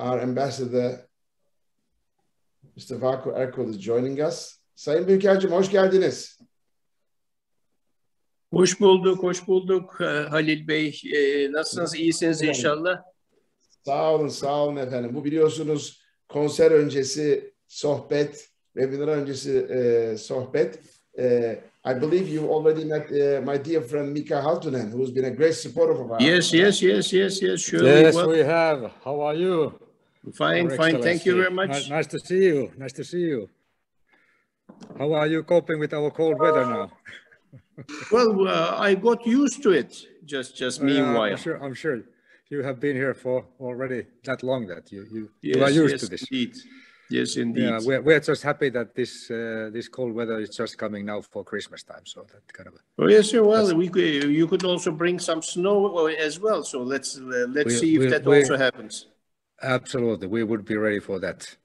our ambassador, Mr. Vakur Erkol, is joining us. Sayın Büyükelçim, hoş geldiniz. Hoş bulduk Halil Bey. Nasılsınız? İyisiniz inşallah. Sağ olun efendim. Bu biliyorsunuz konser öncesi sohbet, webinar öncesi sohbet. I believe you already met my dear friend Mika Haltunen, who's been a great supporter of ours. Yes, surely. Yes, we have. How are you? Fine. Thank you very much. Nice to see you. How are you coping with our cold weather now? Well, I got used to it. Just meanwhile. I'm sure. You have been here for already that long that you are used to this. Indeed. Yes, indeed. Yeah, we're just happy that this cold weather is just coming now for Christmas time. So that kind of. Oh yes, sir. Well, you could also bring some snow as well. So let's see if that also happens. Absolutely, we would be ready for that.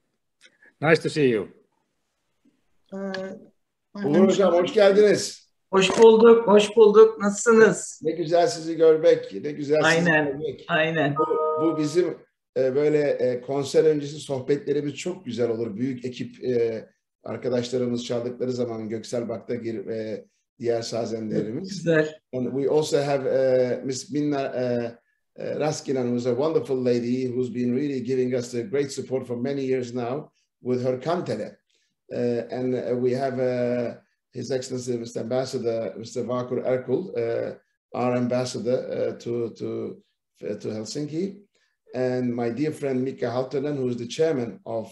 Nice to see you. Uğur Hocam, hoş geldiniz. Hoş bulduk. Nasılsınız? Ne güzel sizi görmek, ne güzel sizi görmek. Aynen. Bu bizim böyle konser öncesi sohbetlerimiz çok güzel olur. Büyük ekip arkadaşlarımız çaldıkları zaman Göksel Baktagir ve diğer sazenlerimiz. Güzel. And we also have Miss Minna Raskinan, who's a wonderful lady who's been really giving us the great support for many years now with her kantele. And we have His Excellency Mr. Ambassador, Mr. Vakur Erkol, our ambassador to Helsinki, and my dear friend Mika Haltonen, who is the chairman of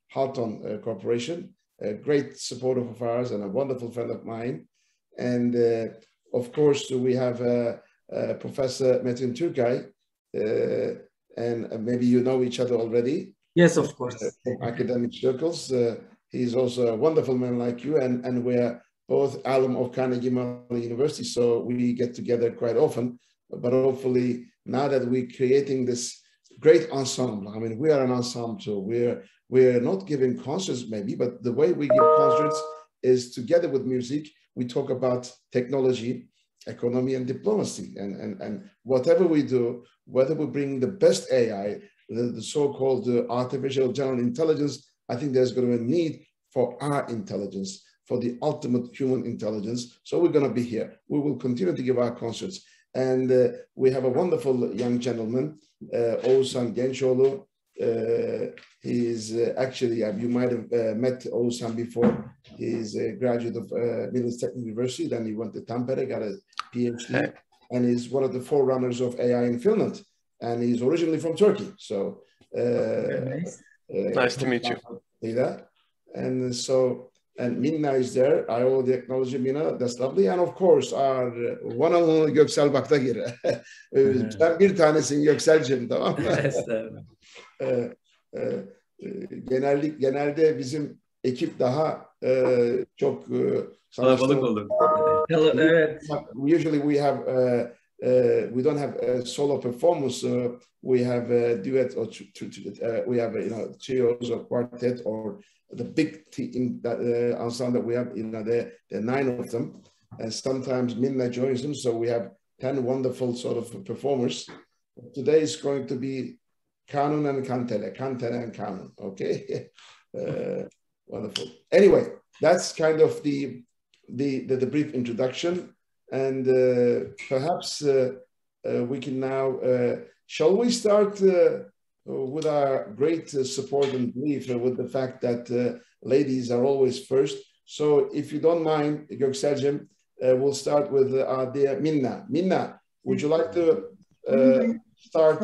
Halton Corporation, a great supporter of ours and a wonderful friend of mine. And of course, we have Professor Metin Turkay, and maybe you know each other already. Yes, of course. From academic circles. He's also a wonderful man like you, and we're both alum of Carnegie Mellon University, so we get together quite often. But hopefully, now that we're creating this great ensemble, I mean, we are an ensemble too. We're not giving concerts maybe, but the way we give concerts is together with music. We talk about technology, economy, and diplomacy, and whatever we do, whether we bring the best AI, the so-called artificial general intelligence, I think there's going to be a need for our intelligence, for the ultimate human intelligence. So we're going to be here. We will continue to give our concerts. And we have a wonderful young gentleman, Oğuzhan Gençoğlu. He's actually, you might have met Oğuzhan before. He's a graduate of Middle East Technical University. Then he went to Tampere, got a PhD. And he's one of the forerunners of AI in Finland. And he's originally from Turkey. So nice to meet you. And so, and Minna is there. I already acknowledge Minna. That's lovely. And of course, our one and only Göksel Baktagir. Ben bir tanesin Göksel'cim, tamam mı? Genelde bizim ekip daha çok kalabalık olur. Evet. Usually we have we don't have solo performance. We have duet or we have trios or quartet or the big team ensemble that we have. There are 9 of them, and sometimes Minna joins them. So we have 10 wonderful sort of performers. Today is going to be Kanun and Kantele and Kanun. Okay, wonderful. Anyway, that's kind of the brief introduction. And perhaps we can now, shall we start with our great support and belief with the fact that ladies are always first. So if you don't mind, Göksel'cim, we'll start with our dear Minna. Minna, would you like to start?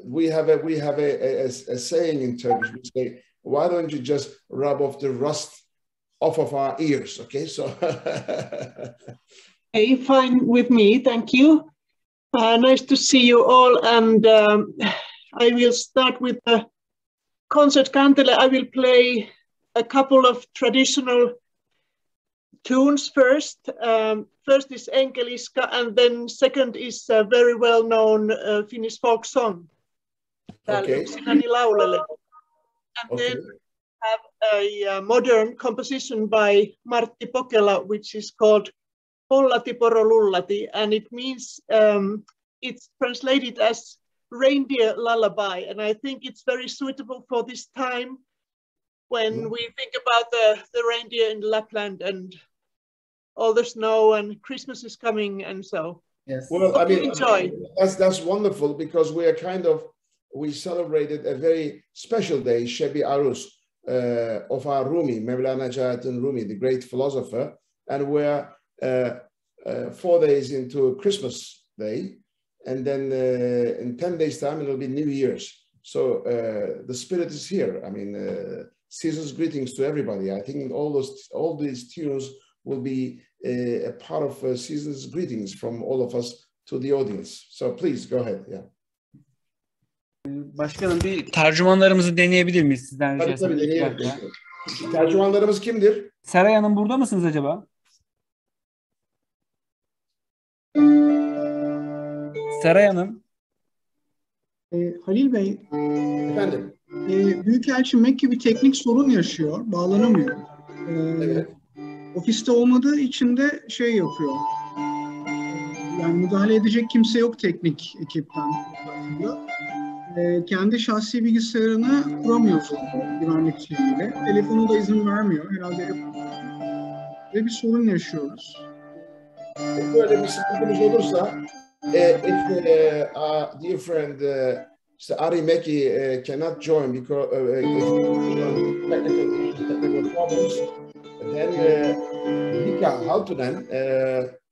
We have a saying in Turkish. We say, why don't you just rub off the rust off of our ears, okay? So, hey, fine with me, thank you. Nice to see you all, and I will start with the concert kantele. I will play a couple of traditional tunes first. First is Enkeliska, and then second is a very well-known Finnish folk song. Okay. And then have a modern composition by Martti Pokela, which is called Pollati Poro Lullati, and it means, it's translated as reindeer lullaby, and I think it's very suitable for this time when we think about the reindeer in Lapland and all the snow and Christmas is coming, and so. Yes. Well, I mean, enjoy. That's wonderful, because we celebrated a very special day, Shebi Arus, of our Rumi, Mevlana Jalaluddin Rumi, the great philosopher, and we're 4 days into Christmas Day, and then in 10 days' time it'll be New Year's. So the spirit is here. I mean, season's greetings to everybody. I think all these tunes will be a part of season's greetings from all of us to the audience. So please go ahead. Yeah. Başkanım, bir tercümanlarımızı deneyebilir miyiz sizden? Tabii deneyelim. Tercümanlarımız kimdir? Seray Hanım, burada mısınız acaba? Seray Hanım. Halil Bey, Efendim? Büyükelçi Mekke bir teknik sorun yaşıyor, bağlanamıyor. Evet. Ofiste olmadığı için de şey yapıyor. Yani müdahale edecek kimse yok teknik ekipten. Kendi şahsi bilgisayarını kuramıyor güvenlik şeyiyle. Telefonu da izin vermiyor. Herhalde ve bir sorun yaşıyoruz. Böyle bir sıkıntımız olursa, if dear friend Ari Meki cannot join because technical problems, then Mika Haltunen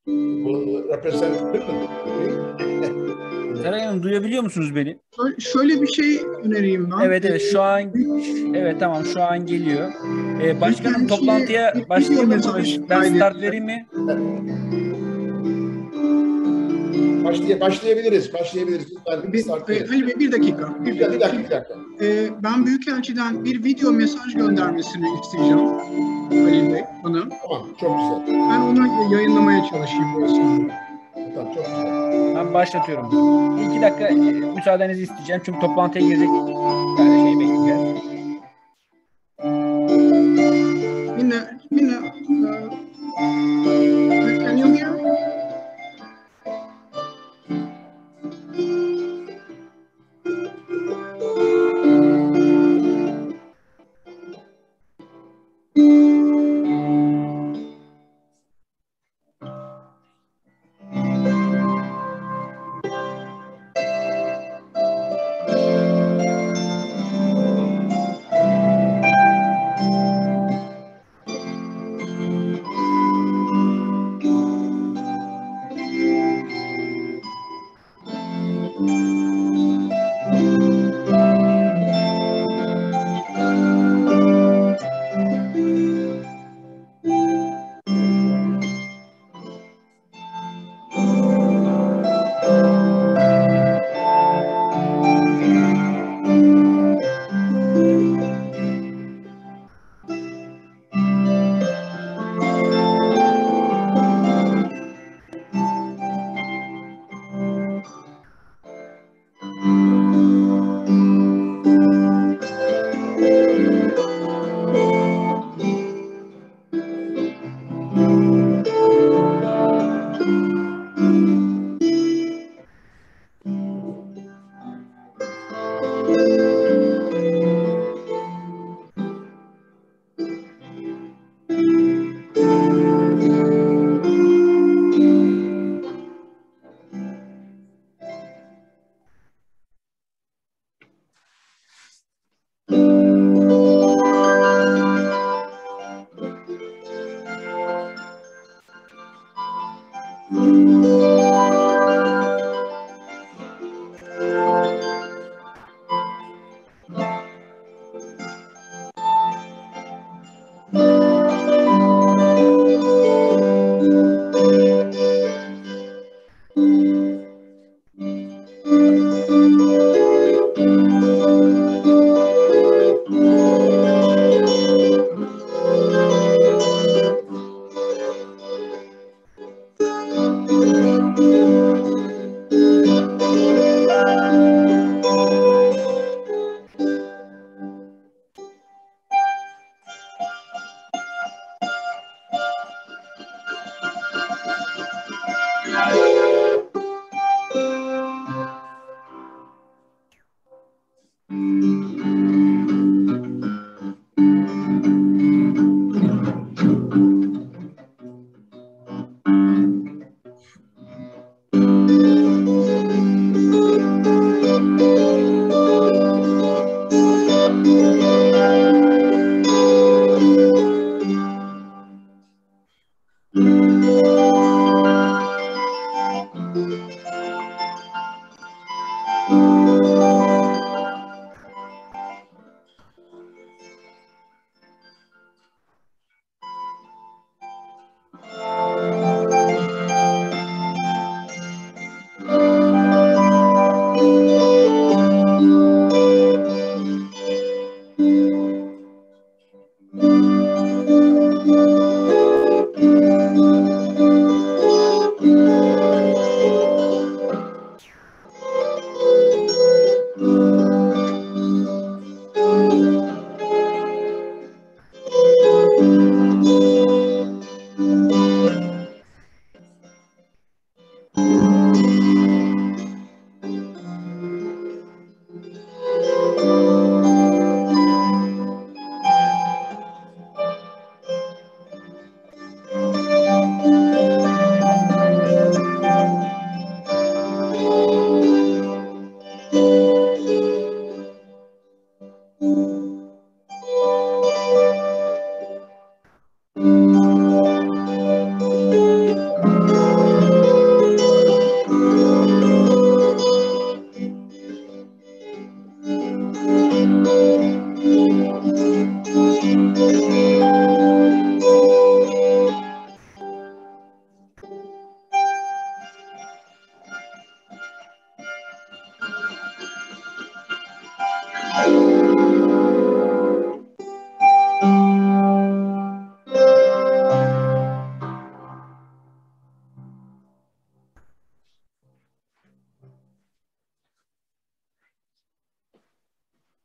will represent Seray Hanım, duyabiliyor musunuz beni? Şöyle bir şey önereyim ben. Evet, şu an tamam, şu an geliyor. Başkanım, toplantıya başlayalım mı? Ben start vereyim mi? Başlayabiliriz. Halil Bey, bir dakika. Bir dakika. Ben Büyükelçiden bir video mesaj göndermesini isteyeceğim Halil Bey bana. Tamam, çok güzel. Ben onu yayınlamaya çalışayım bu esnada. Tamam, çok güzel. Ben başlatıyorum. 2 dakika müsaadenizi isteyeceğim çünkü toplantıya girecek bir tane şey bekleyeceğiz. Minna, can you hear me?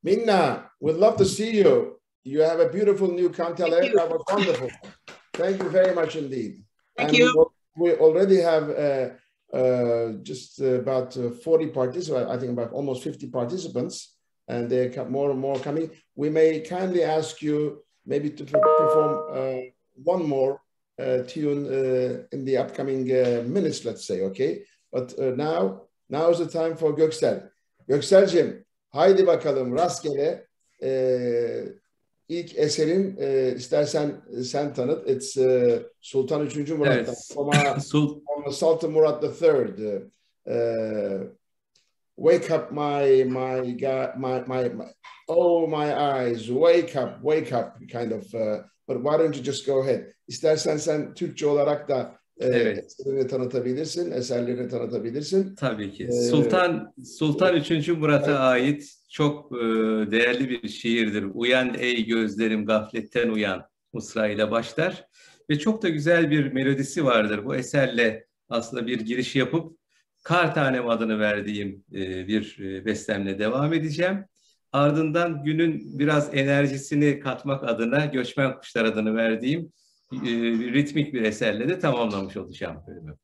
Minna, we'd love to see you. You have a beautiful new Kantele. That was wonderful. Thank you very much indeed. Thank you. We already have just about 40 participants, I think about almost 50 participants, and there are more and more coming. We may kindly ask you maybe to perform one more tune in the upcoming minutes, let's say, okay? But now is the time for Göksel. Göksel'cim, haydi bakalım rastgele ilk eserin istersen sen tanıt. It's Sultan 3. Murat'tan. Evet. Sultan Murat III. Wake up my God, my oh my eyes, wake up kind of. But why don't you just go ahead? İstersen sen Türkçe olarak da eserini tanıtabilirsin, eserlerini tanıtabilirsin. Tabii ki. Sultan 3. Murat'a ait çok değerli bir şiirdir. Uyan ey gözlerim gafletten uyan mısrağıyla başlar. Ve çok da güzel bir melodisi vardır. Bu eserle aslında bir giriş yapıp Kar Tanem adını verdiğim bir bestemle devam edeceğim. Ardından günün biraz enerjisini katmak adına Göçmen Kuşlar adını verdiğim ritmik bir eserle de tamamlamış olacağım bölümü.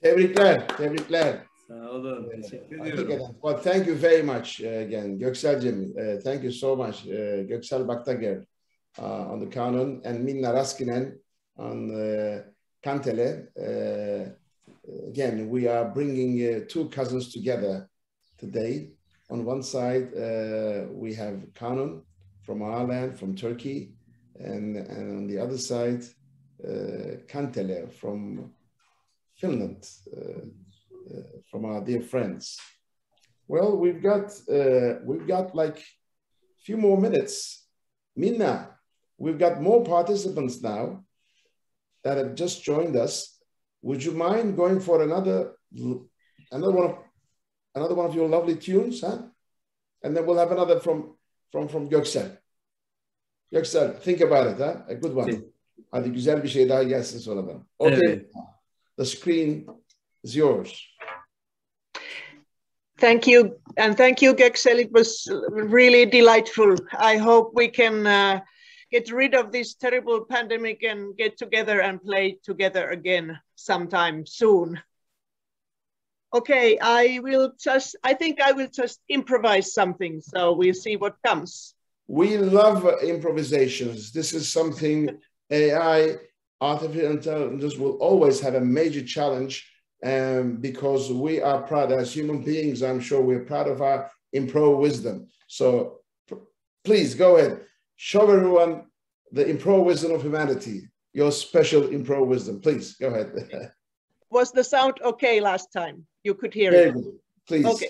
Tebrikler, tebrikler. Sağ olun, teşekkür ediyorum. Well, thank you very much again, Göksel'cim. Thank you so much, Göksel Baktager on the kanun and Minna Raskinen on Kantele. Again, we are bringing two cousins together today. On one side, we have Kanun from our land, from Turkey, and on the other side, Kantele from Finland, from our dear friends. Well, we've got like a few more minutes. Minna, we've got more participants now that have just joined us. Would you mind going for another one of your lovely tunes, huh? And then we'll have another from Göksel. Göksel, think about it, huh? A good one. Hadi güzel bir şey daha gelsin sonradan. Okay. Evet. The screen is yours. Thank you. And thank you, Göksel. It was really delightful. I hope we can get rid of this terrible pandemic and get together and play together again sometime soon. Okay, I think I will just improvise something, so we'll see what comes. we love improvisations. This is something AI, artificial intelligence, will always have a major challenge, because we are proud as human beings. I'm sure we're proud of our improv wisdom. So please go ahead, show everyone the improv wisdom of humanity, your special improv wisdom. Please go ahead. Was the sound okay last time? You could hear it. Please. Okay.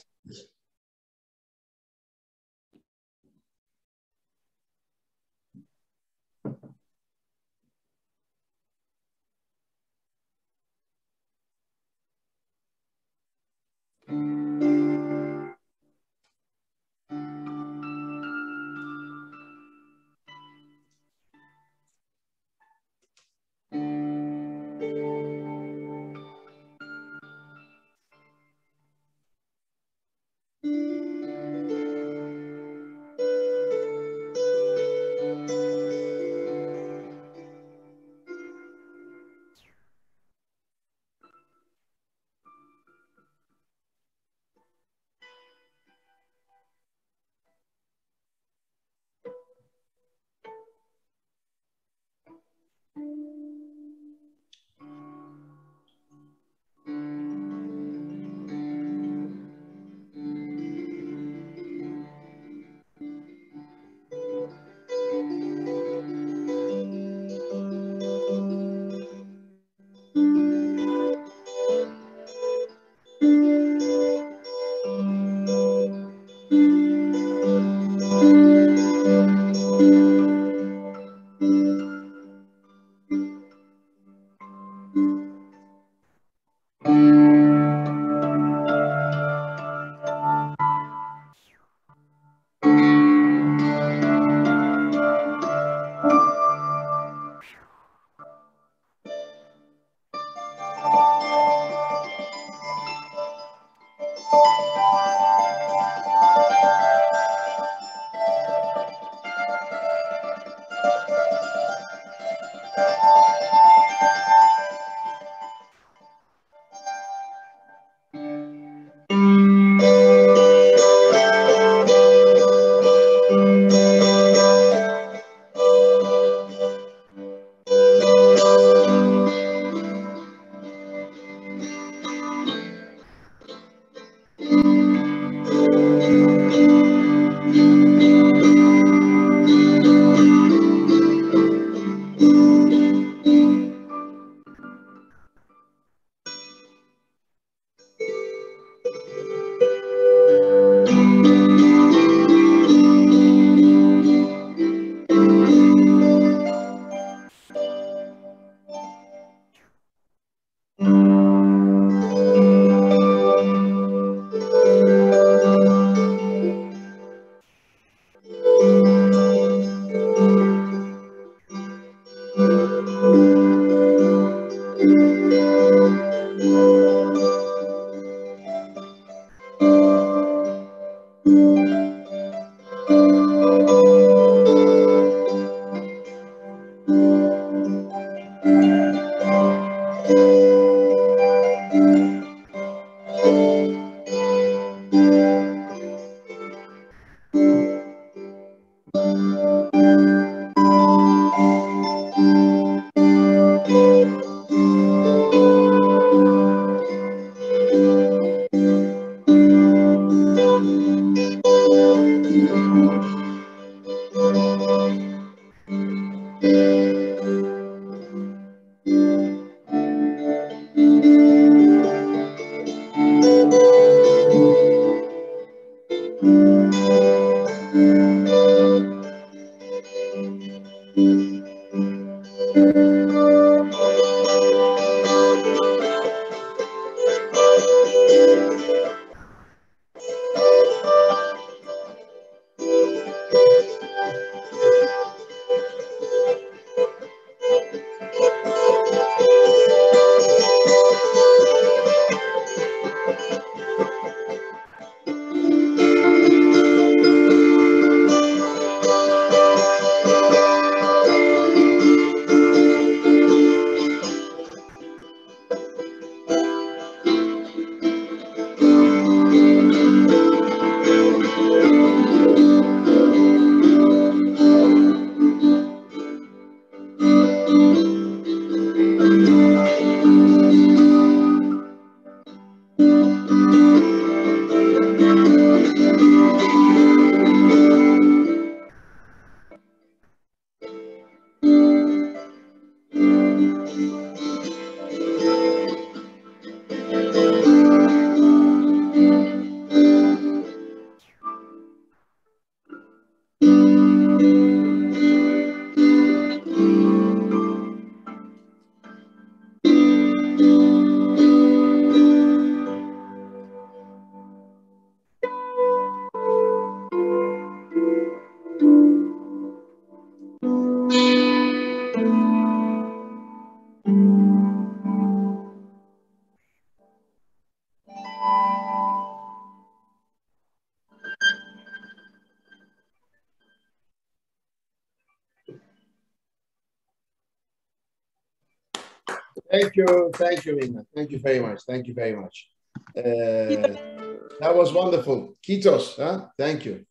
Thank you, Ina. Thank you very much. Thank you very much. That was wonderful. Kitos, huh? Thank you.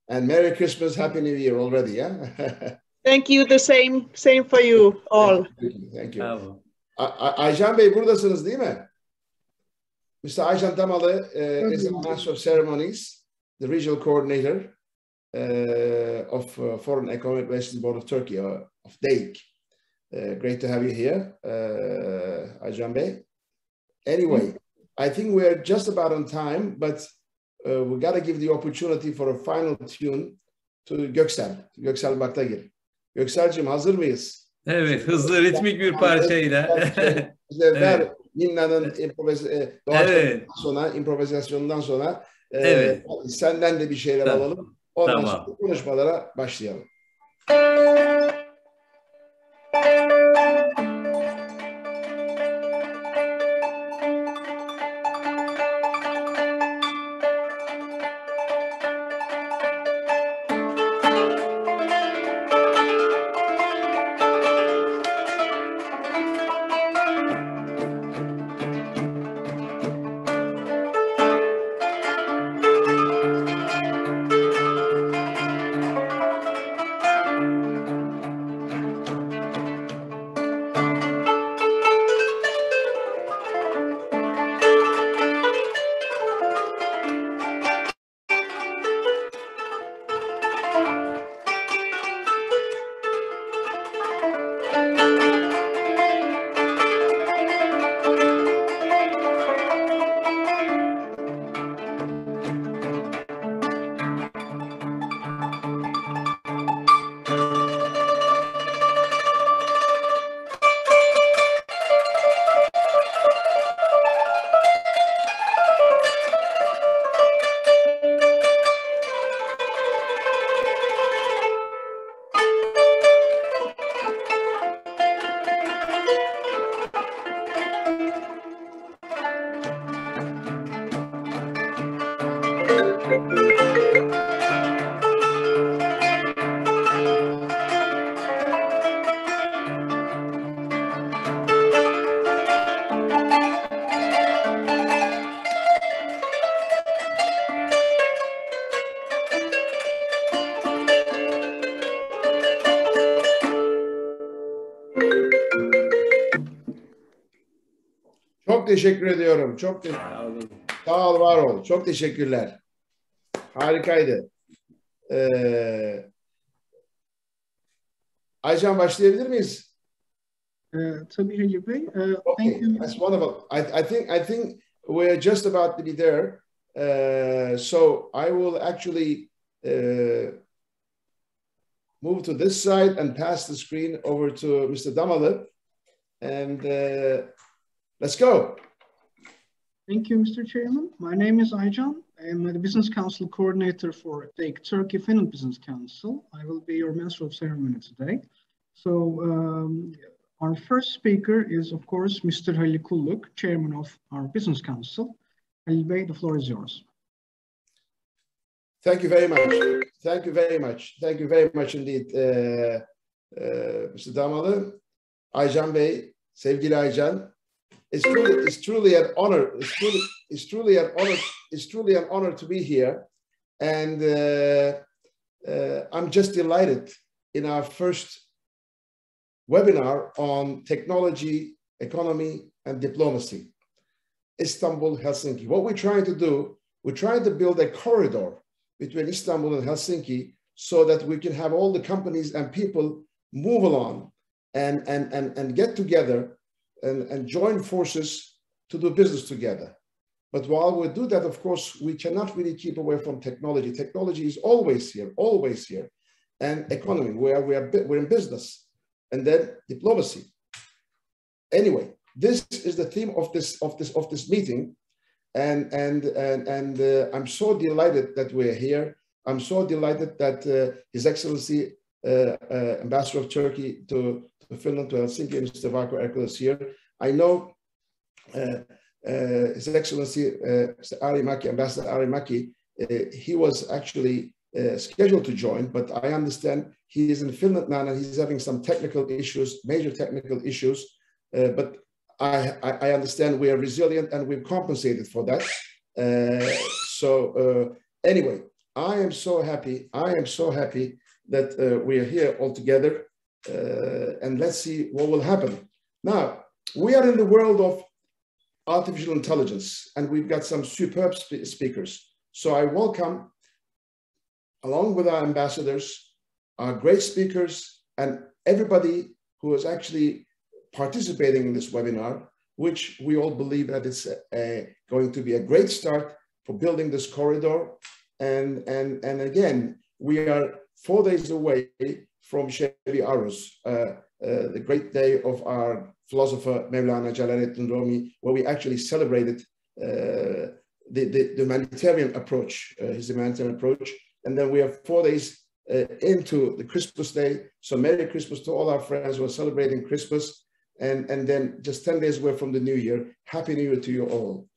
And Merry Christmas, Happy New Year already, yeah? Thank you, the same for you all. Thank you. Aycan Bey buradasınız değil mi? Mr. Aycan Damalı is the Master of Ceremonies, the Regional Coordinator of Foreign Economic Relations Board of Turkey, of DEİK. Great to have you here, Aycan Bey. Anyway, I think we're just about on time, but we got to give the opportunity for a final tune to Göksel Baktagir. Göksel'cim hazır mıyız? Evet, hızlı ritmik bir parçayla. Ver Ninna'nın improvizasyonundan sonra senden de bir şeyler alalım. Ondan sonra konuşmalara başlayalım. Çok teşekkür ediyorum. Çok sağ ol, var ol. Çok teşekkürler. Harikaydı. Aycan başlayabilir miyiz? Tabii Halil Bey. Okay, that's wonderful. I think we're just about to be there. So I will actually move to this side and pass the screen over to Mr. Damalı. And let's go. Thank you, Mr. Chairman. My name is Aycan. I am the Business Council Coordinator for DEİK Turkey Finland Business Council. I will be your Master of Ceremony today. So our first speaker is, of course, Mr. Halil Kulluk, Chairman of our Business Council. Halil Bey, the floor is yours. Thank you very much. Thank you very much. Thank you very much indeed, Mr. Damalı. Aycan Bey, sevgili Aycan. It's truly an honor. It's truly an honor to be here, and I'm just delighted in our first webinar on technology, economy, and diplomacy. Istanbul, Helsinki. What we're trying to do, we're trying to build a corridor between Istanbul and Helsinki so that we can have all the companies and people move along and get together and join forces to do business together. But while we do that, of course, we cannot really keep away from technology. Technology is always here. And economy, we're in business. And then diplomacy. Anyway, this is the theme of this meeting. And I'm so delighted that we're here. I'm so delighted that His Excellency Ambassador of Turkey to Finland, to Helsinki, Mr. Varko Erkal is here. I know His Excellency Mr. Arimaki, Ambassador Arimaki, he was actually scheduled to join, but I understand he is in Finland now and he's having some technical issues, major technical issues. but I understand we are resilient and we've compensated for that. Anyway, I am so happy that we are here all together, and let's see what will happen. Now, we are in the world of artificial intelligence, and we've got some superb speakers. So I welcome, along with our ambassadors, our great speakers, and everybody who is actually participating in this webinar, which we all believe that it's going to be a great start for building this corridor. And again, we are 4 days away from Sheb-i Aruz, the great day of our philosopher Mevlana Celaleddin Rumi, where we actually celebrated the humanitarian approach, his humanitarian approach. And then we are 4 days into the Christmas day. So Merry Christmas to all our friends who are celebrating Christmas. And then just 10 days away from the New Year. Happy New Year to you all.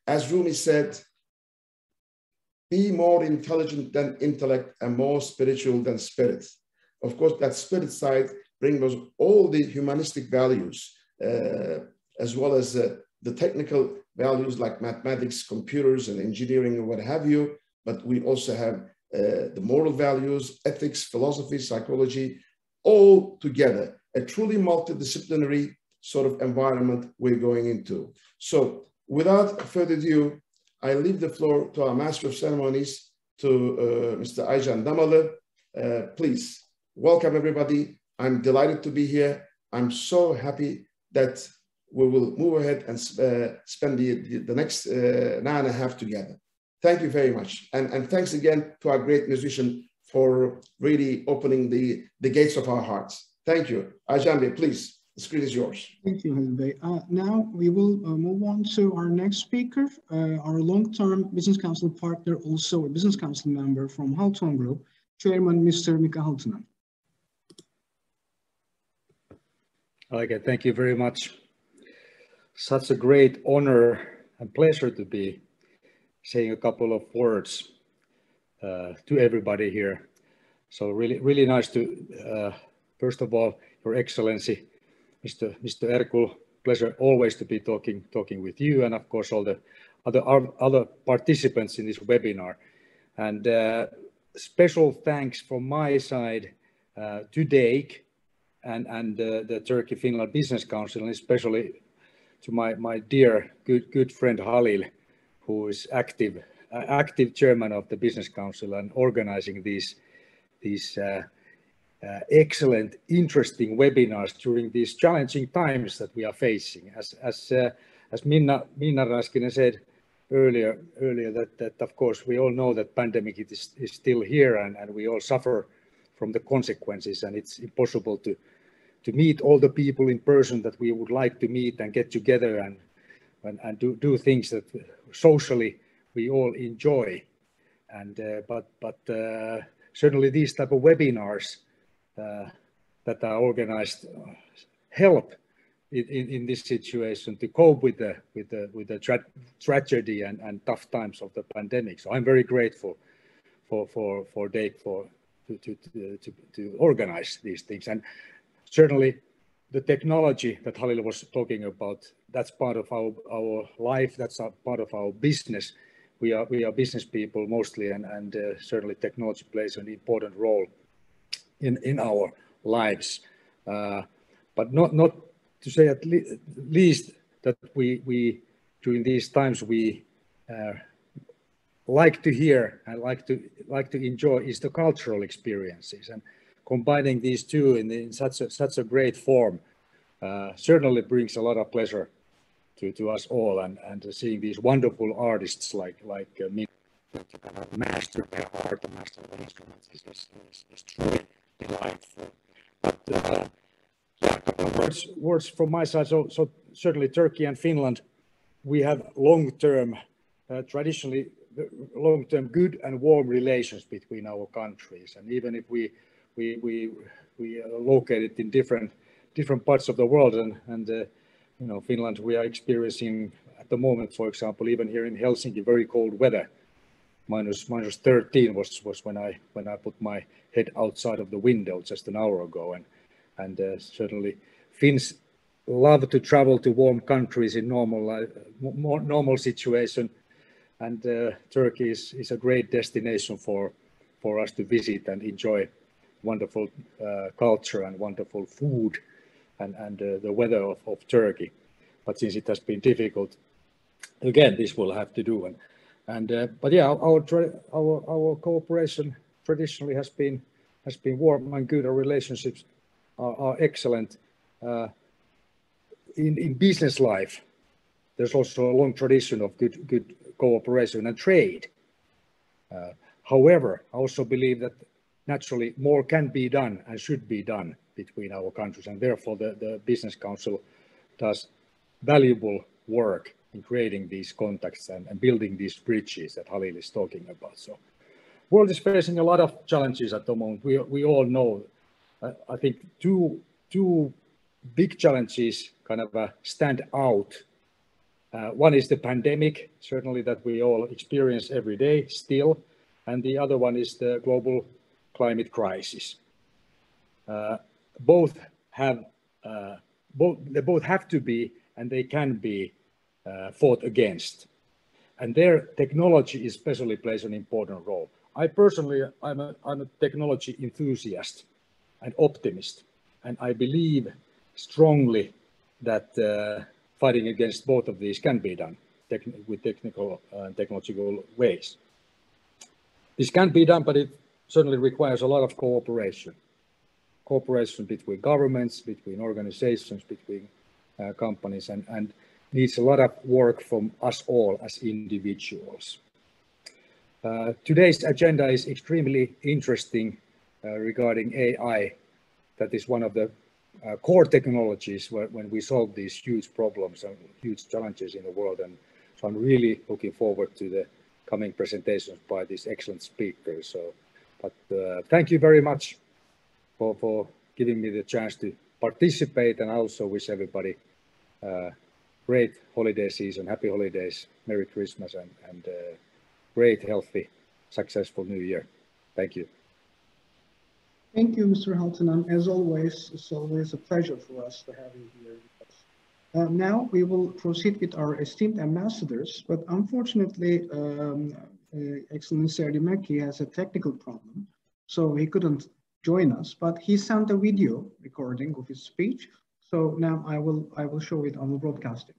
As Rumi said, be more intelligent than intellect and more spiritual than spirit. Of course, that spirit side brings us all the humanistic values, as well as the technical values like mathematics, computers, and engineering, and what have you. But we also have the moral values, ethics, philosophy, psychology, all together. A truly multidisciplinary sort of environment we're going into. So without further ado, I leave the floor to our Master of Ceremonies, to Mr. Aycan Damalı. Please, welcome everybody. I'm delighted to be here. I'm so happy that we will move ahead and spend the next hour and a half together. Thank you very much. And thanks again to our great musician for really opening the gates of our hearts. Thank you. Aycan Bey, please, the screen is yours. Thank you, Halil Bey. Now we will move on to our next speaker, our long-term business council partner, also a business council member from Houghton Group, Chairman Mr. Mika Halttunen. Okay, thank you very much. Such a great honor and pleasure to be saying a couple of words to everybody here. So really nice to, first of all, Your Excellency, Mr. Erkul, pleasure always to be talking with you, and of course all the other participants in this webinar. And special thanks from my side to DEİK and the Turkey-Finland Business Council, and especially to my dear good friend Halil, who is active chairman of the Business Council and organizing these excellent, interesting webinars during these challenging times that we are facing. As Minna Raskinen said earlier that of course we all know that pandemic is still here, and we all suffer from the consequences, and it's impossible to meet all the people in person that we would like to meet and get together and do things that socially we all enjoy. And but certainly these type of webinars that are organized help in this situation to cope with the tragedy and tough times of the pandemic. So I'm very grateful for DEİK to organize these things. And certainly the technology that Halil was talking about, that's part of our life, that's a part of our business. We are business people mostly, and certainly technology plays an important role in our lives. But not to say at least that we during these times we like to hear and like to enjoy is the cultural experiences, and combining these two in such a great form certainly brings a lot of pleasure to us all, and seeing these wonderful artists like me master their art and master their instruments is truly delightful. But yeah, a couple of words from my side. So certainly Turkey and Finland, we have long-term, traditionally long-term good and warm relations between our countries, and even if we are located in different parts of the world, and you know, Finland, we are experiencing at the moment, for example, even here in Helsinki, very cold weather. Minus 13 was when I put my head outside of the window just an hour ago, and certainly Finns love to travel to warm countries in normal situation, and Turkey is a great destination for us to visit and enjoy wonderful culture and wonderful food and the weather of Turkey. But since it has been difficult, again, this will have to do. But yeah, our cooperation traditionally has been warm and good. Our relationships are excellent. In business life, there's also a long tradition of good cooperation and trade. However, I also believe that naturally more can be done and should be done between our countries, and therefore the Business Council does valuable work in creating these contacts and building these bridges that Halil is talking about. So, world is facing a lot of challenges at the moment. We all know. I think two big challenges kind of stand out. One is the pandemic, certainly that we all experience every day still, and the other one is the global climate crisis. Both have to be and they can be fought against, and their technology especially plays an important role. I personally, I'm a technology enthusiast and optimist, and I believe strongly that fighting against both of these can be done with technical and technological ways. This can be done, but it certainly requires a lot of cooperation between governments, between organizations, between companies, and needs a lot of work from us all as individuals. Today's agenda is extremely interesting regarding AI. That is one of the core technologies when we solve these huge problems and huge challenges in the world. And so I'm really looking forward to the coming presentations by these excellent speakers. But thank you very much for giving me the chance to participate, and I also wish everybody great holiday season, happy holidays, Merry Christmas, and great, healthy, successful New Year. Thank you. Thank you, Mr. Halttunen. As always, it's always a pleasure for us to have you here with us. Now we will proceed with our esteemed ambassadors, but unfortunately, Excellency Ardimäki has a technical problem, so he couldn't join us, but he sent a video recording of his speech. So now I will show it on the broadcasting.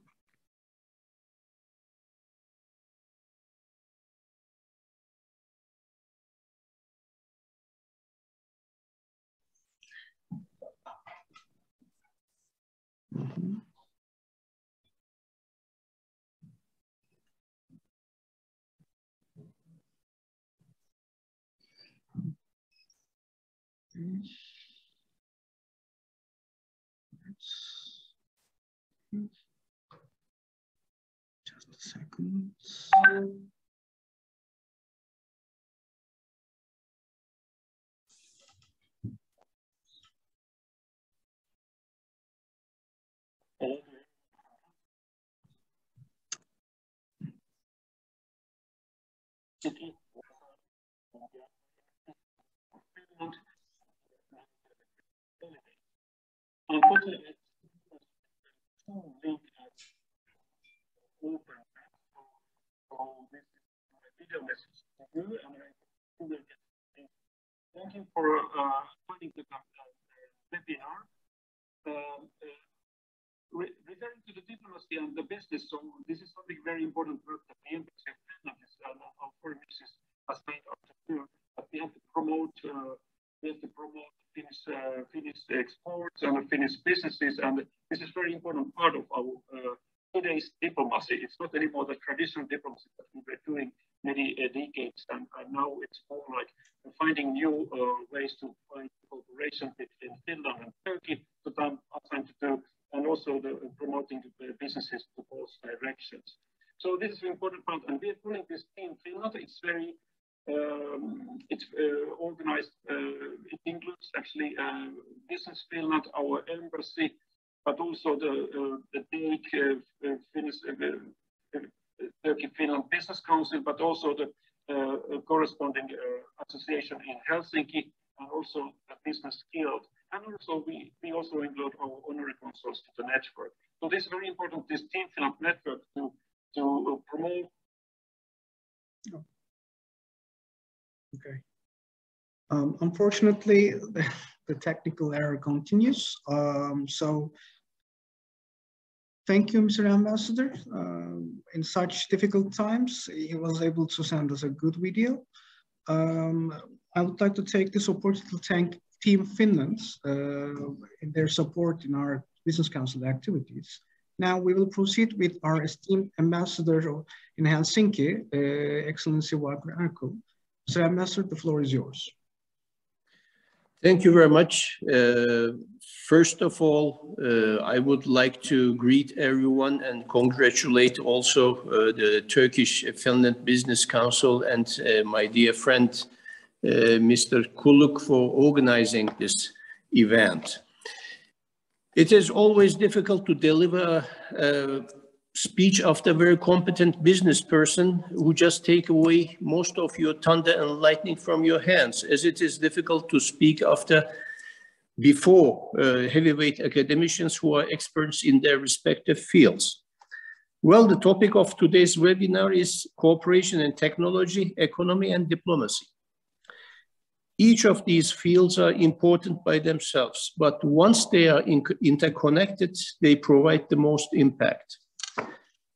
Just a second. Unfortunately, link open. So this is my video message to you, and I will get it. Thank you for joining the webinar. Referring to the diplomacy and the business, so this is something very important work that the embassy of Finland is our foreign ministry has made up to do. But we have to promote Finnish exports and Finnish businesses, and this is very important part of our today's diplomacy. It's not anymore the traditional diplomacy that we were doing many decades, and now it's more like finding new ways to find cooperation between Finland and Turkey. So I'm trying to do, and also promoting the businesses to both directions. So this is an important part, and we're pulling this team Finland. It's very organized. It includes actually Business Finland, our embassy, but also the DEİK, Turkey-Finland Business Council, but also the corresponding association in Helsinki, and also the Business Guild. And also we also include our honorary consuls to the network. So this is very important, this Team Finland network to promote. Okay. Unfortunately, the technical error continues. So thank you, Mr. Ambassador. In such difficult times, he was able to send us a good video. I would like to take this opportunity to thank Team Finland in their support in our Business Council activities. Now we will proceed with our esteemed ambassador in Helsinki, Excellency Walker Arko. Mr. Ambassador, the floor is yours. Thank you very much. First of all, I would like to greet everyone and congratulate also the Turkish-Finland Business Council and my dear friend, Mr. Kuluk, for organizing this event. It is always difficult to deliver a speech after a very competent business person who just take away most of your thunder and lightning from your hands, as it is difficult to speak before heavyweight academicians who are experts in their respective fields. Well, the topic of today's webinar is cooperation in technology, economy, and diplomacy. Each of these fields are important by themselves, but once they are interconnected, they provide the most impact.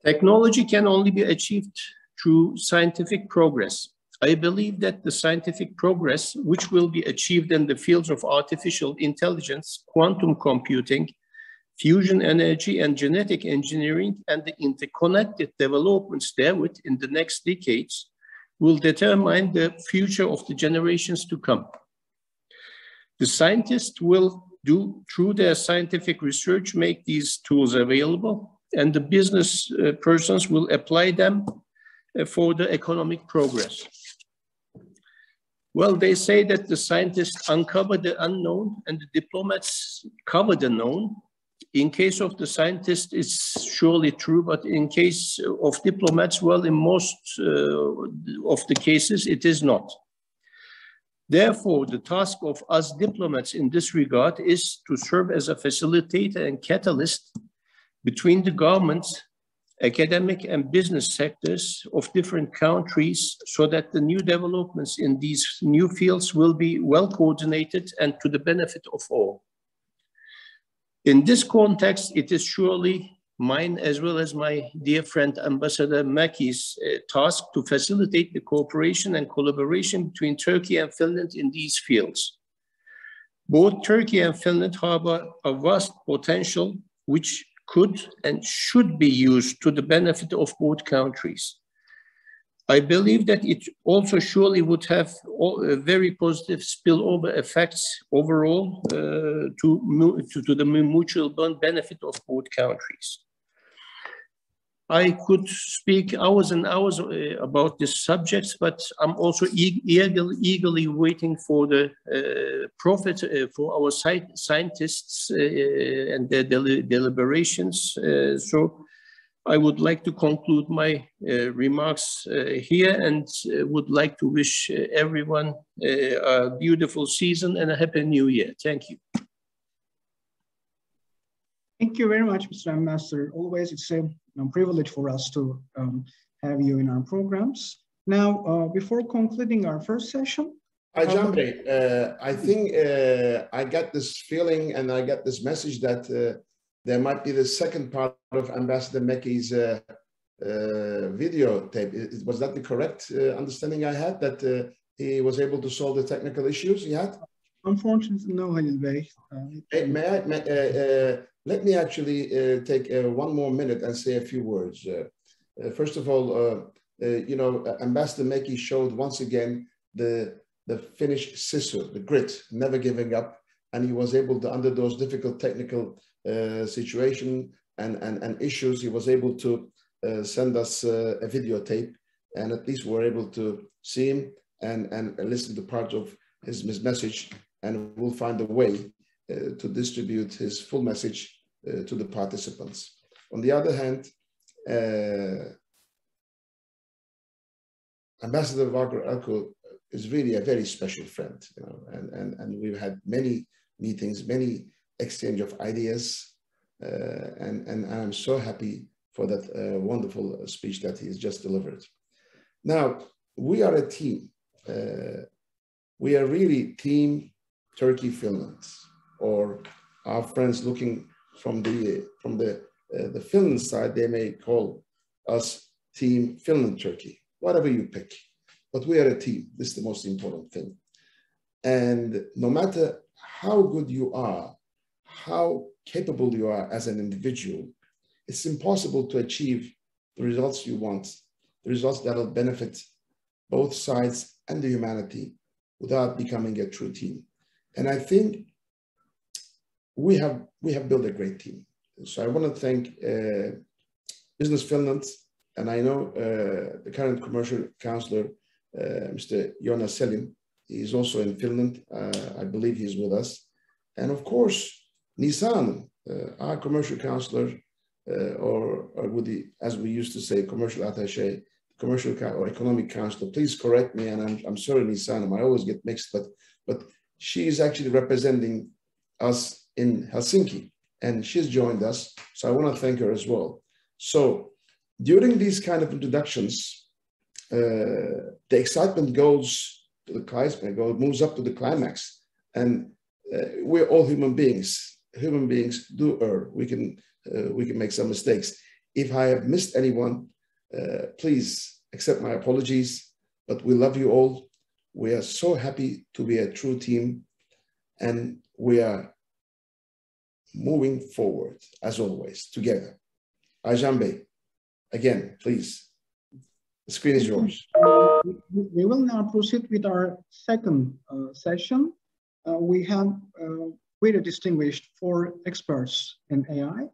Technology can only be achieved through scientific progress. I believe that the scientific progress, which will be achieved in the fields of artificial intelligence, quantum computing, fusion energy, and genetic engineering, and the interconnected developments therewith in the next decades, will determine the future of the generations to come. The scientists will through their scientific research, make these tools available, and the business persons will apply them for the economic progress. Well, they say that the scientists uncover the unknown and the diplomats cover the known. In case of the scientists, it's surely true, but in case of diplomats, well, in most of the cases, it is not. Therefore, the task of us diplomats in this regard is to serve as a facilitator and catalyst between the governments, academic and business sectors of different countries, so that the new developments in these new fields will be well coordinated and to the benefit of all. In this context, it is surely mine, as well as my dear friend Ambassador Mackey's task to facilitate the cooperation and collaboration between Turkey and Finland in these fields. Both Turkey and Finland harbor a vast potential which could and should be used to the benefit of both countries. I believe that it also surely would have very positive spillover effects overall to the mutual benefit of both countries. I could speak hours and hours about these subjects, but I'm also eagerly waiting for the profit for our scientists and their deliberations. So I would like to conclude my remarks here and would like to wish everyone a beautiful season and a happy new year. Thank you. Thank you very much, Mr. Ambassador. Always it's a privilege for us to have you in our programs. Now, before concluding our first session, Jambe, I think I got this feeling and I got this message that there might be the second part of Ambassador Mackey's videotape. Was that the correct understanding I had, that he was able to solve the technical issues he had? Unfortunately, no, Halil Bey. Let me actually take 1 more minute and say a few words. First of all, you know, Ambassador Mackey showed once again the Finnish sisu, the grit, never giving up, and he was able to, under those difficult technical situation and issues, he was able to send us a videotape, and at least we're able to see him and listen to part of his message, and we'll find a way to distribute his full message to the participants. On the other hand, Ambassador Walker Arko is really a very special friend, you know, and we've had many meetings, many exchange of ideas, and I'm so happy for that wonderful speech that he's just delivered. Now, we are a team. We are really Team Turkey Finland, or our friends looking from the Finland side, they may call us Team Finland Turkey, whatever you pick. But we are a team. This is the most important thing. And no matter how good you are, how capable you are as an individual, it's impossible to achieve the results you want, the results that will benefit both sides and the humanity without becoming a true team. And I think we have built a great team. So I want to thank Business Finland, and I know the current commercial counselor, Mr. Jonas Selim. He is also in Finland. I believe he's with us. And of course, Nisan, our commercial counselor, or with the, as we used to say, commercial attaché, commercial or economic counselor. Please correct me, and I'm sorry, Nisan, I always get mixed, but she is actually representing us in Helsinki, and she's joined us. So I want to thank her as well. So during these kind of introductions, the excitement goes to the climax, moves up to the climax, and we're all human beings. Human beings do err. We can make some mistakes. If I have missed anyone, please accept my apologies, but we love you all. We are so happy to be a true team, and we are moving forward, as always, together. Aycan Bey, again, please, the screen is yours. We will now proceed with our second session. We have very distinguished 4 experts in AI.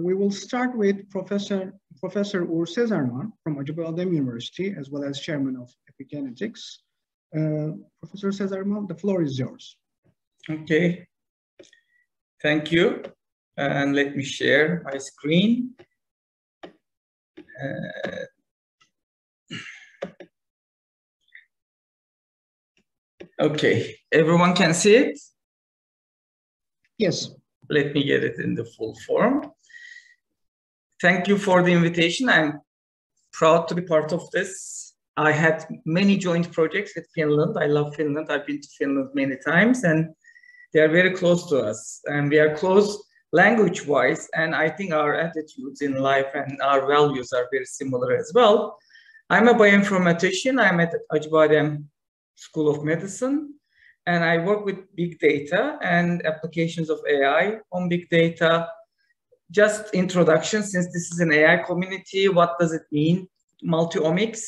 We will start with Professor Uğur Sezerman from Acıbadem University, as well as Chairman of Epigenetics. Professor Sezerman, the floor is yours. Okay, thank you. And let me share my screen. Okay, everyone can see it? Yes. Let me get it in the full form. Thank you for the invitation. I'm proud to be part of this. I had many joint projects with Finland. I love Finland. I've been to Finland many times, and they are very close to us. And we are close language-wise, and I think our attitudes in life and our values are very similar as well. I'm a bioinformatician. I'm at Acıbadem School of Medicine, and I work with big data and applications of AI on big data. Just introduction, since this is an AI community, what does it mean? Multi-omics,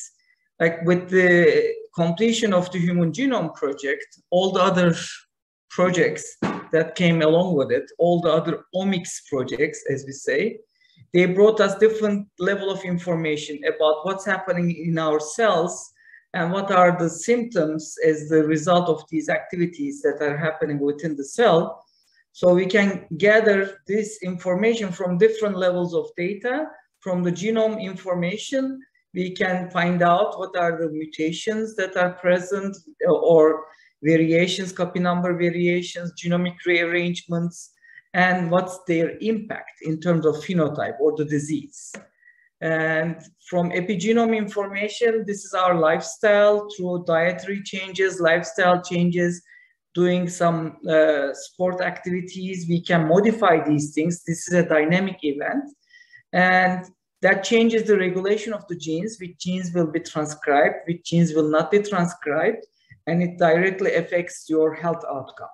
like with the completion of the Human Genome Project, all the other projects that came along with it, all the other omics projects, as we say, they brought us different level of information about what's happening in our cells and what are the symptoms as the result of these activities that are happening within the cell. So we can gather this information from different levels of data. From the genome information, we can find out what are the mutations that are present, or variations, copy number variations, genomic rearrangements, and what's their impact in terms of phenotype or the disease. And from epigenome information, this is our lifestyle through dietary changes, lifestyle changes, doing some sport activities. We can modify these things. This is a dynamic event. And that changes the regulation of the genes, which genes will be transcribed, which genes will not be transcribed, and it directly affects your health outcome.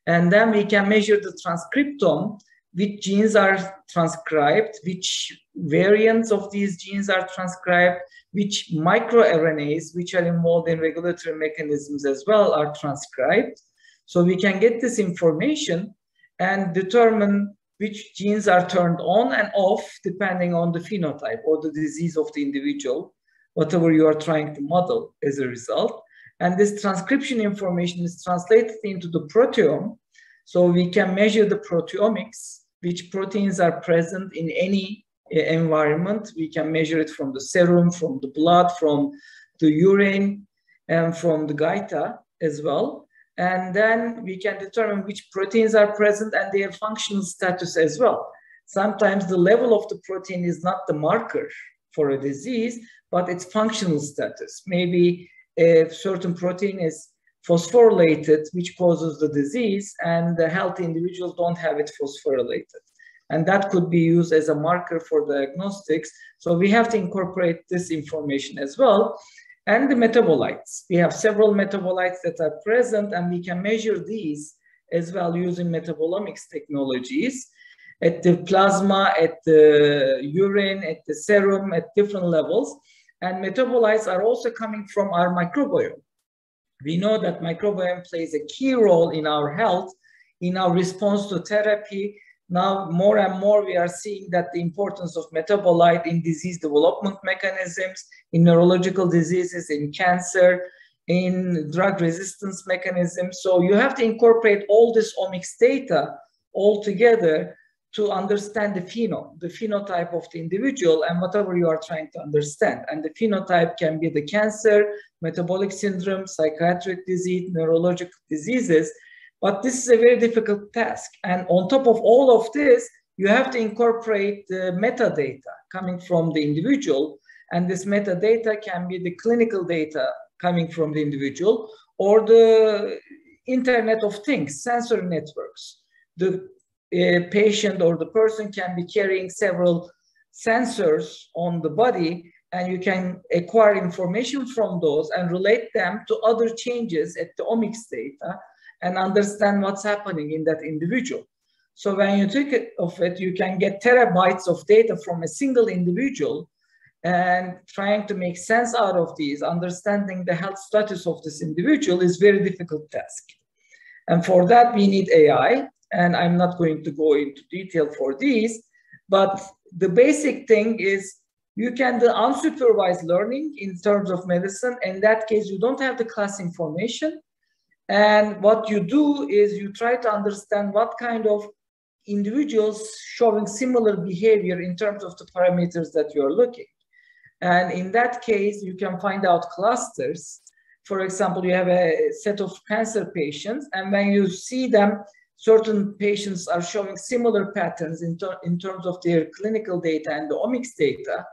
And then we can measure the transcriptome, which genes are transcribed, which variants of these genes are transcribed, which microRNAs, which are involved in regulatory mechanisms as well, are transcribed. So we can get this information and determine which genes are turned on and off depending on the phenotype or the disease of the individual, whatever you are trying to model as a result. And this transcription information is translated into the proteome. So we can measure the proteomics, which proteins are present in any environment. We can measure it from the serum, from the blood, from the urine, and from the gaita as well. And then we can determine which proteins are present and their functional status as well. Sometimes the level of the protein is not the marker for a disease, but its functional status. Maybe a certain protein is phosphorylated, which causes the disease, and the healthy individuals don't have it phosphorylated. And that could be used as a marker for diagnostics. So we have to incorporate this information as well. And the metabolites. We have several metabolites that are present, and we can measure these as well using metabolomics technologies at the plasma, at the urine, at the serum, at different levels. And metabolites are also coming from our microbiome. We know that microbiome plays a key role in our health, in our response to therapy. Now, more and more, we are seeing that the importance of metabolite in disease development mechanisms, in neurological diseases, in cancer, in drug resistance mechanisms. So you have to incorporate all this omics data all together to understand the phenotype of the individual and whatever you are trying to understand. And the phenotype can be the cancer, metabolic syndrome, psychiatric disease, neurological diseases. But this is a very difficult task. And on top of all of this, you have to incorporate the metadata coming from the individual. And this metadata can be the clinical data coming from the individual or the Internet of Things, sensory networks. The patient or the person can be carrying several sensors on the body, and you can acquire information from those and relate them to other changes at the omics data and understand what's happening in that individual. So when you take it of it, you can get terabytes of data from a single individual, and trying to make sense out of these, understanding the health status of this individual is very difficult task. And for that, we need AI. And I'm not going to go into detail for these, but the basic thing is you can do unsupervised learning in terms of medicine. In that case, you don't have the class information. And what you do is you try to understand what kind of individuals showing similar behavior in terms of the parameters that you're looking. And in that case, you can find out clusters. For example, you have a set of cancer patients, and when you see them, certain patients are showing similar patterns in terms of their clinical data and the omics data,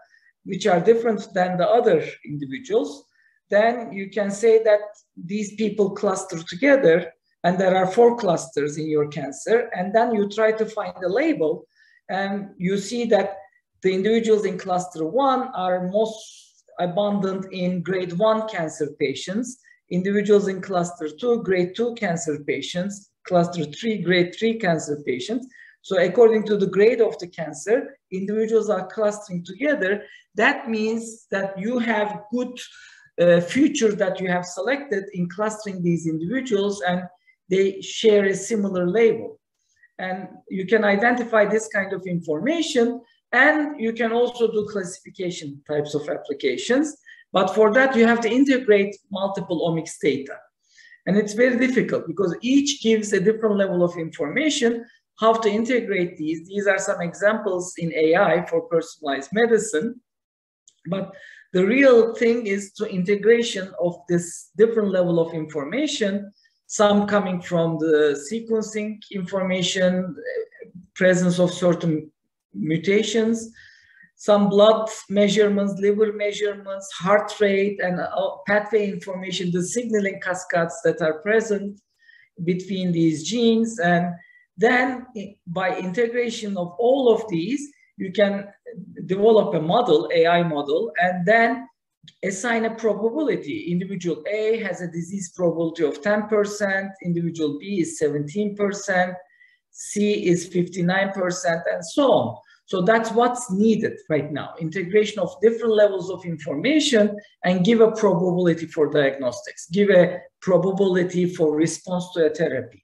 which are different than the other individuals, then you can say that these people cluster together and there are 4 clusters in your cancer. And then you try to find a label and you see that the individuals in cluster 1 are most abundant in grade 1 cancer patients, individuals in cluster 2, grade 2 cancer patients, cluster 3, grade 3 cancer patients. So according to the grade of the cancer, individuals are clustering together. That means that you have good feature that you have selected in clustering these individuals, and they share a similar label. And you can identify this kind of information, and you can also do classification types of applications. But for that, you have to integrate multiple omics data. And it's very difficult because each gives a different level of information. How to integrate these? These are some examples in AI for personalized medicine. But the real thing is the integration of this different level of information, some coming from the sequencing information, presence of certain mutations, some blood measurements, liver measurements, heart rate, and pathway information, the signaling cascades that are present between these genes. And then by integration of all of these, you can develop a model, AI model, and then assign a probability. Individual A has a disease probability of 10%, individual B is 17%, C is 59%, and so on. So that's what's needed right now, integration of different levels of information and give a probability for diagnostics, give a probability for response to a therapy.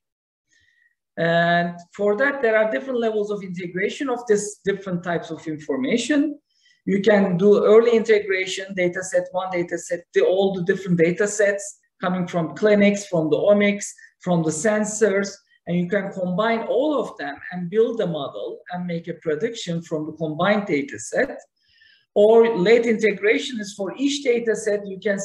And for that, there are different levels of integration of this different types of information. You can do early integration, data set 1, data set 2, all the different data sets coming from clinics, from the omics, from the sensors, and you can combine all of them and build a model and make a prediction from the combined data set. Or late integration is for each data set, you can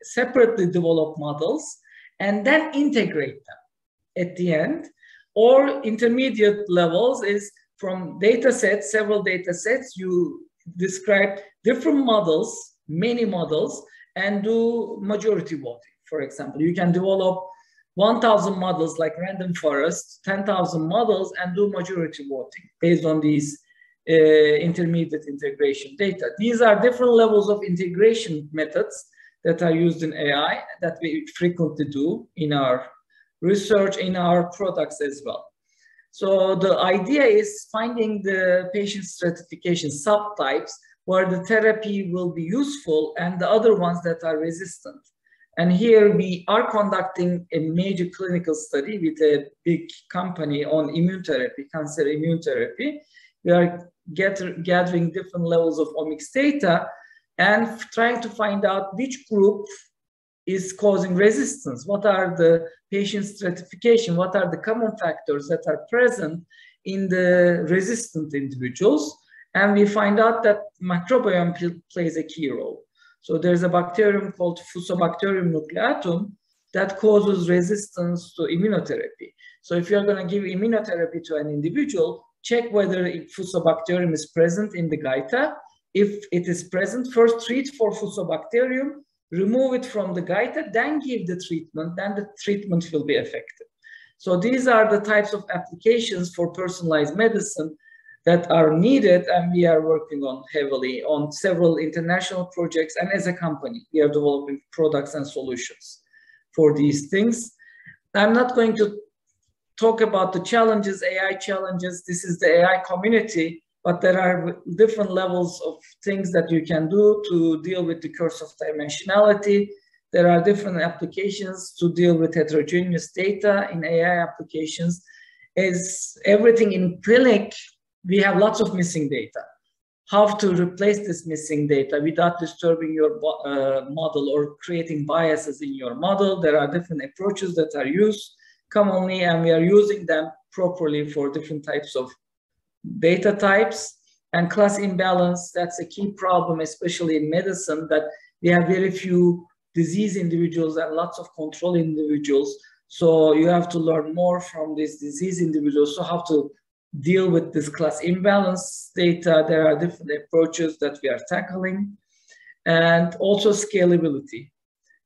separately develop models and then integrate them at the end. Or intermediate levels is from data sets, several data sets, you describe different models, many models, and do majority voting. For example, you can develop 1,000 models like random forest, 10,000 models, and do majority voting based on these intermediate integration data. These are different levels of integration methods that are used in AI that we frequently do in our research, in our products as well. So the idea is finding the patient stratification subtypes where the therapy will be useful and the other ones that are resistant. And here we are conducting a major clinical study with a big company on immune therapy, cancer immune therapy. We are gathering different levels of omics data and trying to find out which group is causing resistance. What are the patient stratification? What are the common factors that are present in the resistant individuals? And we find out that microbiome plays a key role. So there's a bacterium called Fusobacterium nucleatum that causes resistance to immunotherapy. So if you're going to give immunotherapy to an individual, check whether Fusobacterium is present in the gaita. If it is present, first treat for Fusobacterium, remove it from the gaita, then give the treatment, then the treatment will be effective. So these are the types of applications for personalized medicine that are needed, and we are working on heavily on several international projects, and as a company, we are developing products and solutions for these things. I'm not going to talk about the challenges, AI challenges. This is the AI community, but there are different levels of things that you can do to deal with the curse of dimensionality. There are different applications to deal with heterogeneous data in AI applications. As everything in clinic, we have lots of missing data. How to replace this missing data without disturbing your model or creating biases in your model. There are different approaches that are used commonly, and we are using them properly for different types of data types. And class imbalance, that's a key problem, especially in medicine, that we have very few disease individuals and lots of control individuals. So you have to learn more from these disease individuals. So how to deal with this class imbalance data. There are different approaches that we are tackling. And also scalability.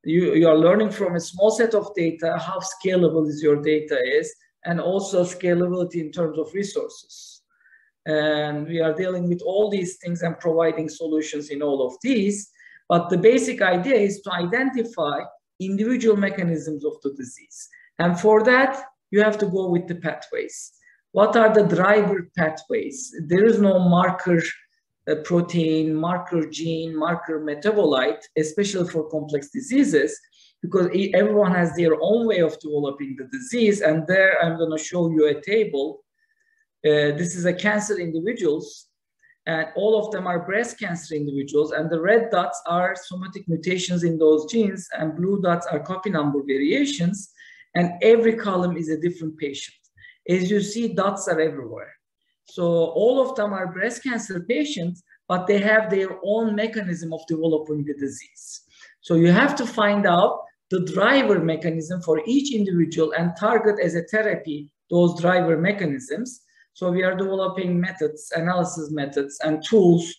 You are learning from a small set of data how scalable is your data is, and also scalability in terms of resources. And we are dealing with all these things and providing solutions in all of these. But the basic idea is to identify individual mechanisms of the disease. And for that, you have to go with the pathways. What are the driver pathways? There is no marker protein, marker gene, marker metabolite, especially for complex diseases, because everyone has their own way of developing the disease. And there I'm going to show you a table. This is a cancer individuals, and all of them are breast cancer individuals. And the red dots are somatic mutations in those genes, and blue dots are copy number variations. And every column is a different patient. As you see, dots are everywhere. So all of them are breast cancer patients, but they have their own mechanism of developing the disease. So you have to find out the driver mechanism for each individual and target as a therapy those driver mechanisms. So we are developing methods, analysis methods, and tools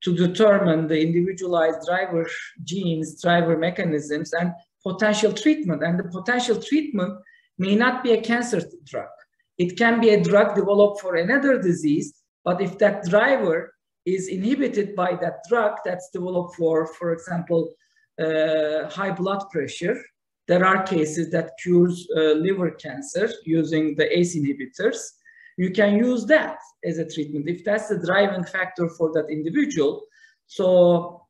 to determine the individualized driver genes, driver mechanisms, and potential treatment. And the potential treatment may not be a cancer drug. It can be a drug developed for another disease, but if that driver is inhibited by that drug that's developed for example, high blood pressure, there are cases that cures liver cancer using the ACE inhibitors. You can use that as a treatment if that's the driving factor for that individual. So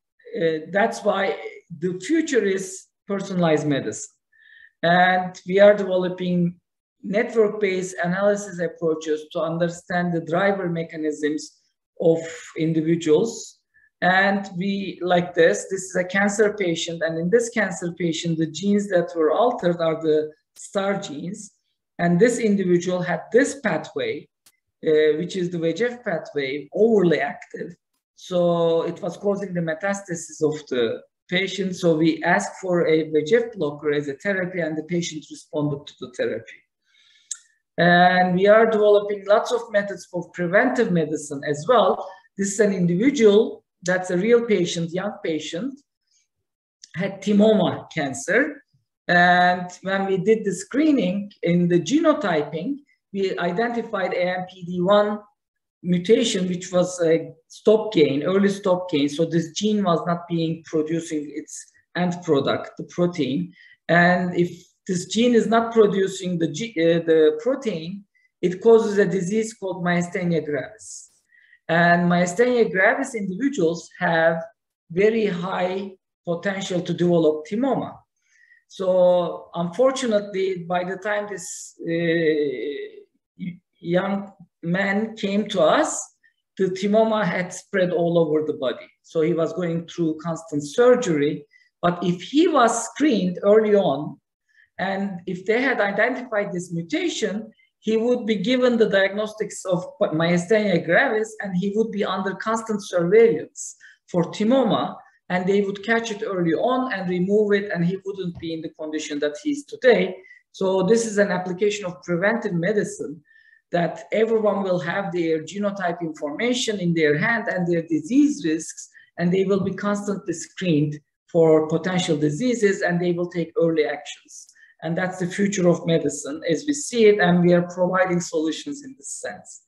that's why the future is personalized medicine. And we are developing network-based analysis approaches to understand the driver mechanisms of individuals. And we, like this is a cancer patient. And in this cancer patient, the genes that were altered are the star genes. And this individual had this pathway, which is the VEGF pathway, overly active. So it was causing the metastasis of the patient. So we asked for a VEGF blocker as a therapy, and the patient responded to the therapy. And we are developing lots of methods for preventive medicine as well. This is an individual that's a real patient, young patient, had thymoma cancer. And when we did the screening in the genotyping, we identified AMPD1 mutation, which was a stop gain, early stop gain. So this gene was not being producing its end product, the protein. And if this gene is not producing the protein, it causes a disease called myasthenia gravis. And myasthenia gravis individuals have very high potential to develop thymoma. So unfortunately, by the time this young man came to us, the thymoma had spread all over the body. So he was going through constant surgery. But if he was screened early on, and if they had identified this mutation, he would be given the diagnostics of myasthenia gravis, and he would be under constant surveillance for thymoma, and they would catch it early on and remove it, and he wouldn't be in the condition that he is today. So this is an application of preventive medicine, that everyone will have their genotype information in their hand and their disease risks, and they will be constantly screened for potential diseases, and they will take early actions. And that's the future of medicine as we see it, and we are providing solutions in this sense.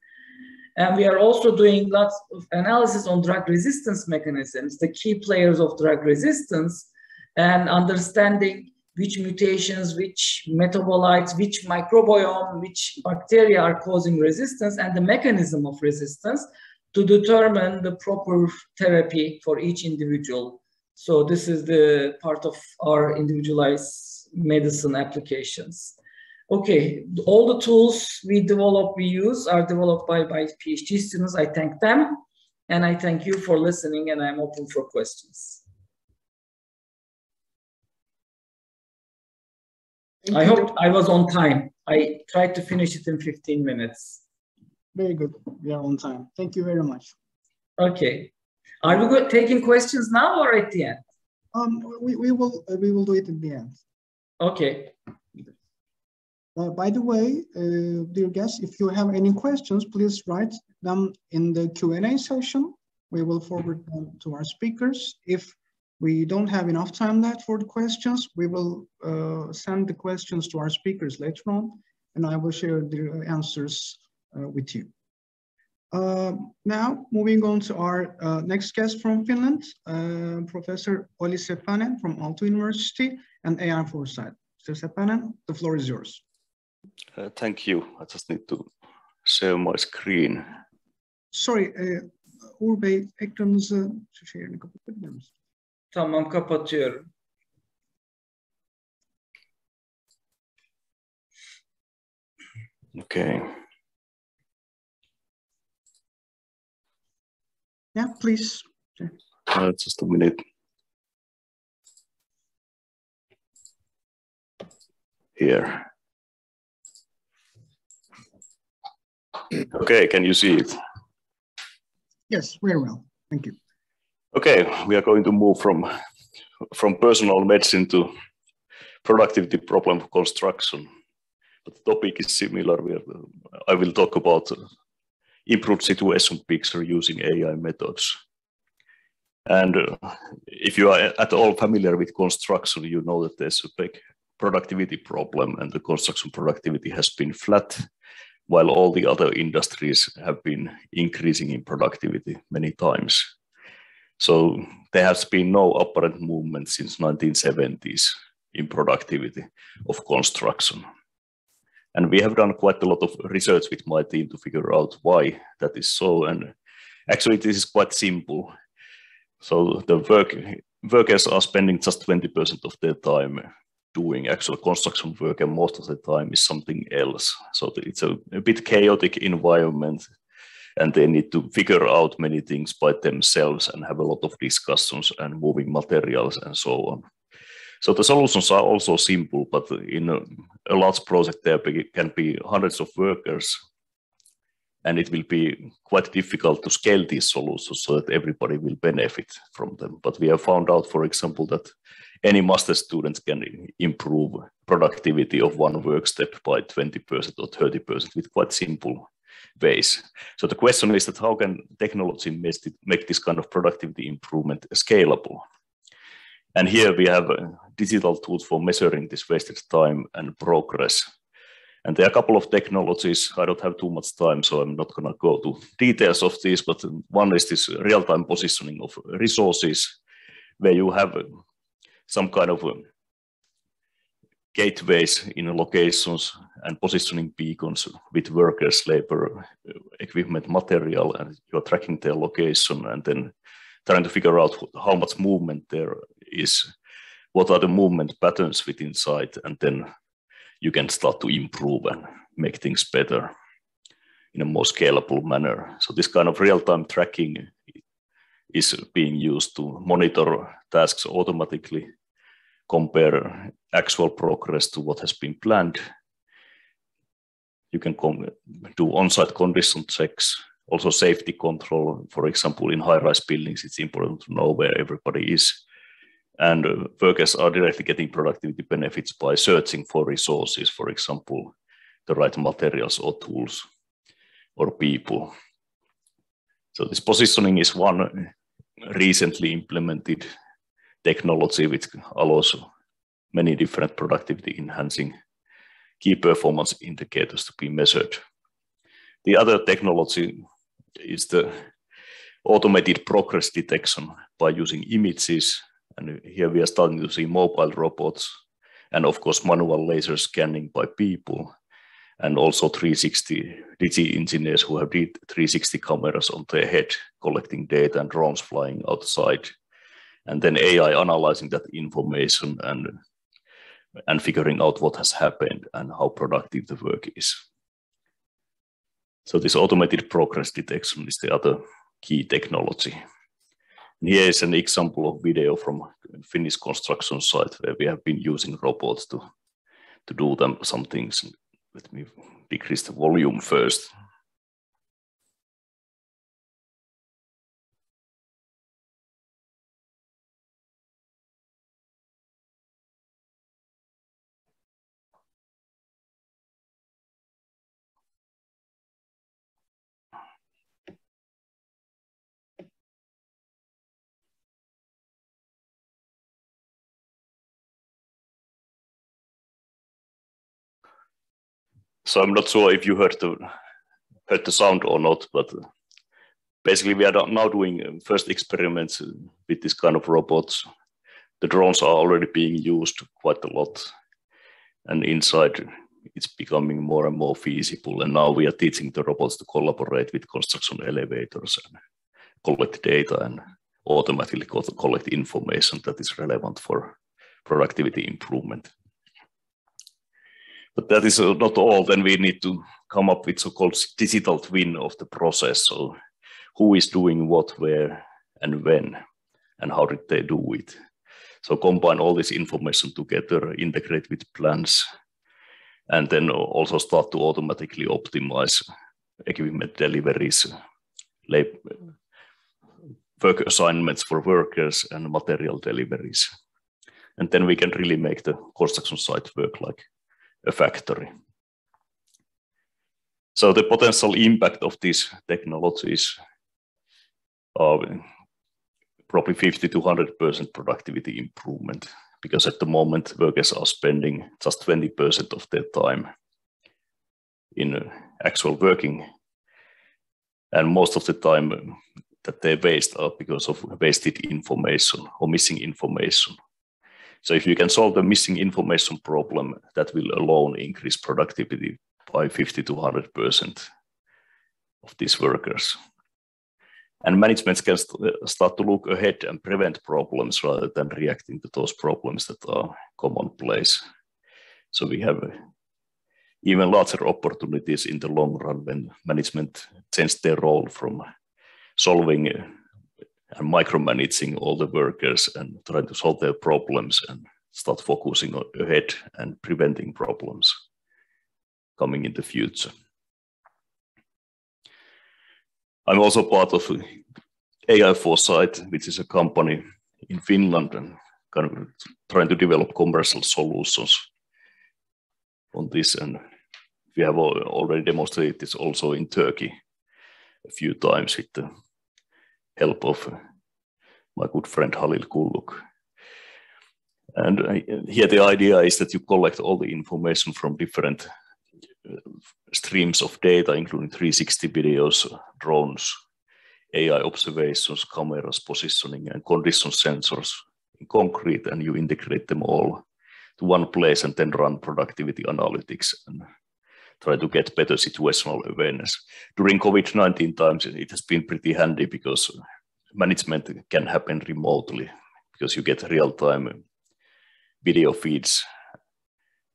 And we are also doing lots of analysis on drug resistance mechanisms, the key players of drug resistance, and understanding which mutations, which metabolites, which microbiome, which bacteria are causing resistance, and the mechanism of resistance to determine the proper therapy for each individual. So this is the part of our individualized medicine applications. Okay, all the tools we use are developed by PhD students. I thank them, and I thank you for listening, and I'm open for questions. I hope I was on time. I tried to finish it in 15 minutes. Very good. We are on time. Thank you very much. Okay. Are we taking questions now or at the end? We will do it at the end. Okay. By the way, dear guests, if you have any questions, please write them in the Q&A session. We will forward them to our speakers. If we don't have enough time left for the questions, we will send the questions to our speakers later on, and I will share the answers with you. Now, moving on to our next guest from Finland, Professor Olli Seppänen from Aalto University and AI Foresight. Mr. Seppänen, the floor is yours. Thank you. I just need to share my screen. Sorry, Uğur Bey, ekranınızı share'ini kapatabilir misiniz? Tamam, kapatıyorum. Okay. Yeah, please. Just a minute. Here. Okay, can you see it? Yes, very well. Thank you. Okay, we are going to move from personal medicine to productivity problem construction. But the topic is similar. I will talk about improved situation picture using AI methods. And if you are at all familiar with construction, you know that there's a big productivity problem, and the construction productivity has been flat, while all the other industries have been increasing in productivity many times. So there has been no apparent movement since 1970s in productivity of construction. And we have done quite a lot of research with my team to figure out why that is so. And actually this is quite simple. So the workers are spending just 20% of their time doing actual construction work, and most of the time is something else. So it's a bit chaotic environment, and they need to figure out many things by themselves and have a lot of discussions and moving materials and so on. So the solutions are also simple, but in a large project there can be hundreds of workers, and it will be quite difficult to scale these solutions so that everybody will benefit from them. But we have found out, for example, that any master student can improve productivity of one work step by 20% or 30% with quite simple ways. So the question is that how can technology make this kind of productivity improvement scalable? And here we have digital tools for measuring this wasted time and progress. And there are a couple of technologies. I don't have too much time, so I'm not going to go to details of these, but one is this real-time positioning of resources, where you have some kind of gateways in locations and positioning beacons with workers, labor, equipment, material, and you're tracking their location and then trying to figure out how much movement there is, what are the movement patterns within site, and then you can start to improve and make things better in a more scalable manner. So this kind of real-time tracking is being used to monitor tasks automatically, compare actual progress to what has been planned. You can do on-site condition checks, also safety control. For example, in high-rise buildings, it's important to know where everybody is. And workers are directly getting productivity benefits by searching for resources, for example, the right materials or tools or people. So this positioning is one recently implemented technology which allows many different productivity enhancing key performance indicators to be measured. The other technology is the automated progress detection by using images. And here we are starting to see mobile robots and of course manual laser scanning by people, and also 360 digi engineers who have 360 cameras on their head collecting data and drones flying outside, and then AI analyzing that information and figuring out what has happened and how productive the work is. So this automated progress detection is the other key technology. And here is an example of video from Finnish construction site where we have been using robots to do some things. Let me decrease the volume first. So I'm not sure if you heard the sound or not, but basically we are now doing first experiments with this kind of robots. The drones are already being used quite a lot, and inside it's becoming more and more feasible. And now we are teaching the robots to collaborate with construction elevators and collect data and automatically collect information that is relevant for productivity improvement. But that is not all. Then we need to come up with so-called digital twin of the process. So who is doing what, where, and when, and how did they do it? So combine all this information together, integrate with plans, and then also start to automatically optimize equipment deliveries, work assignments for workers, and material deliveries. And then we can really make the construction site work like a factory. So the potential impact of these technologies are probably 50 to 100% productivity improvement, because at the moment workers are spending just 20% of their time in actual working, and most of the time that they waste are because of wasted information or missing information. So if you can solve the missing information problem, that will alone increase productivity by 50 to 100% of these workers. And management can start to look ahead and prevent problems rather than reacting to those problems that are commonplace. So we have even larger opportunities in the long run when management changes their role from solving and micromanaging all the workers and trying to solve their problems and start focusing ahead and preventing problems coming in the future. I'm also part of AI Foresight, which is a company in Finland and kind of trying to develop commercial solutions on this. And we have already demonstrated this also in Turkey a few times with the help of my good friend Halil Kulluk. And here the idea is that you collect all the information from different streams of data, including 360 videos, drones, AI observations, cameras, positioning, and condition sensors in concrete, and you integrate them all to one place and then run productivity analytics and try to get better situational awareness. During COVID-19 times, it has been pretty handy because management can happen remotely because you get real-time video feeds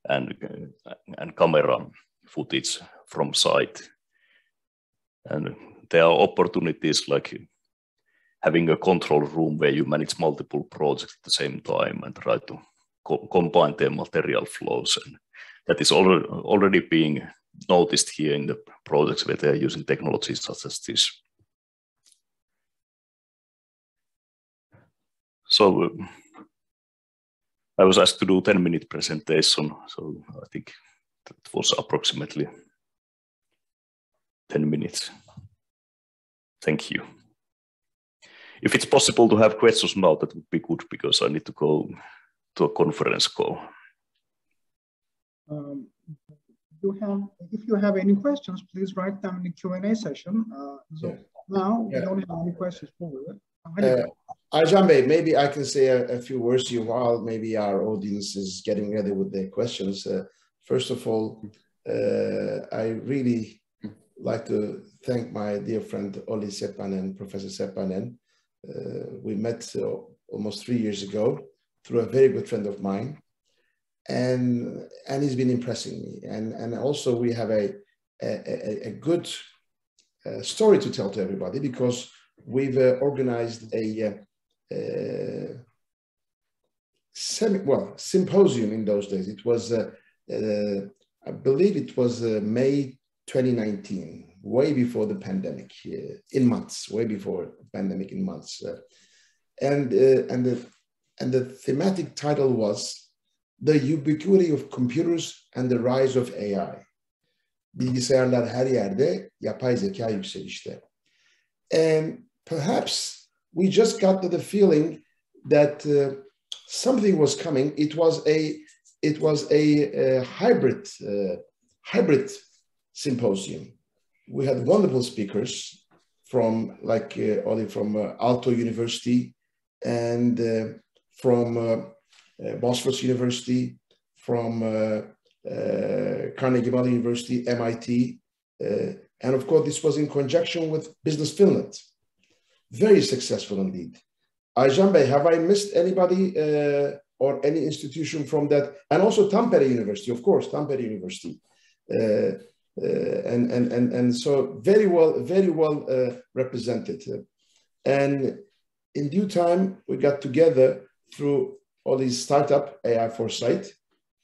and camera footage from site. And there are opportunities like having a control room where you manage multiple projects at the same time and try to combine their material flows. And that is already being noticed here in the projects where they are using technologies such as this. So I was asked to do 10-minute presentation, so I think that was approximately 10 minutes. Thank you. If it's possible to have questions now, that would be good because I need to go to a conference call. If you have any questions, please write them in the Q&A session. Now we don't have any questions forward. Aycan Bey, maybe I can say a few words to you while maybe our audience is getting ready with their questions. First of all, I really like to thank my dear friend Olli Seppänen, Professor Seppänen. We met almost 3 years ago through a very good friend of mine, and he's been impressing me. And also we have a good story to tell to everybody because we've organized a symposium in those days. It was, I believe it was May 2019, way before the pandemic, in months, way before the pandemic in months. And the thematic title was The Ubiquity of Computers and the Rise of AI. Bilgisayarlar her yerde, yapay zeka yükselişte. And perhaps we just got the feeling that something was coming. It was a hybrid symposium. We had wonderful speakers from Olli from Aalto University and from Bosphorus University, from Carnegie Mellon University, MIT, and of course this was in conjunction with Business Finland. Very successful indeed. Aycan Bey, have I missed anybody or any institution from that? And also Tampere University, of course, Tampere University. And so very well represented. And in due time, we got together through all these startup AI Foresight,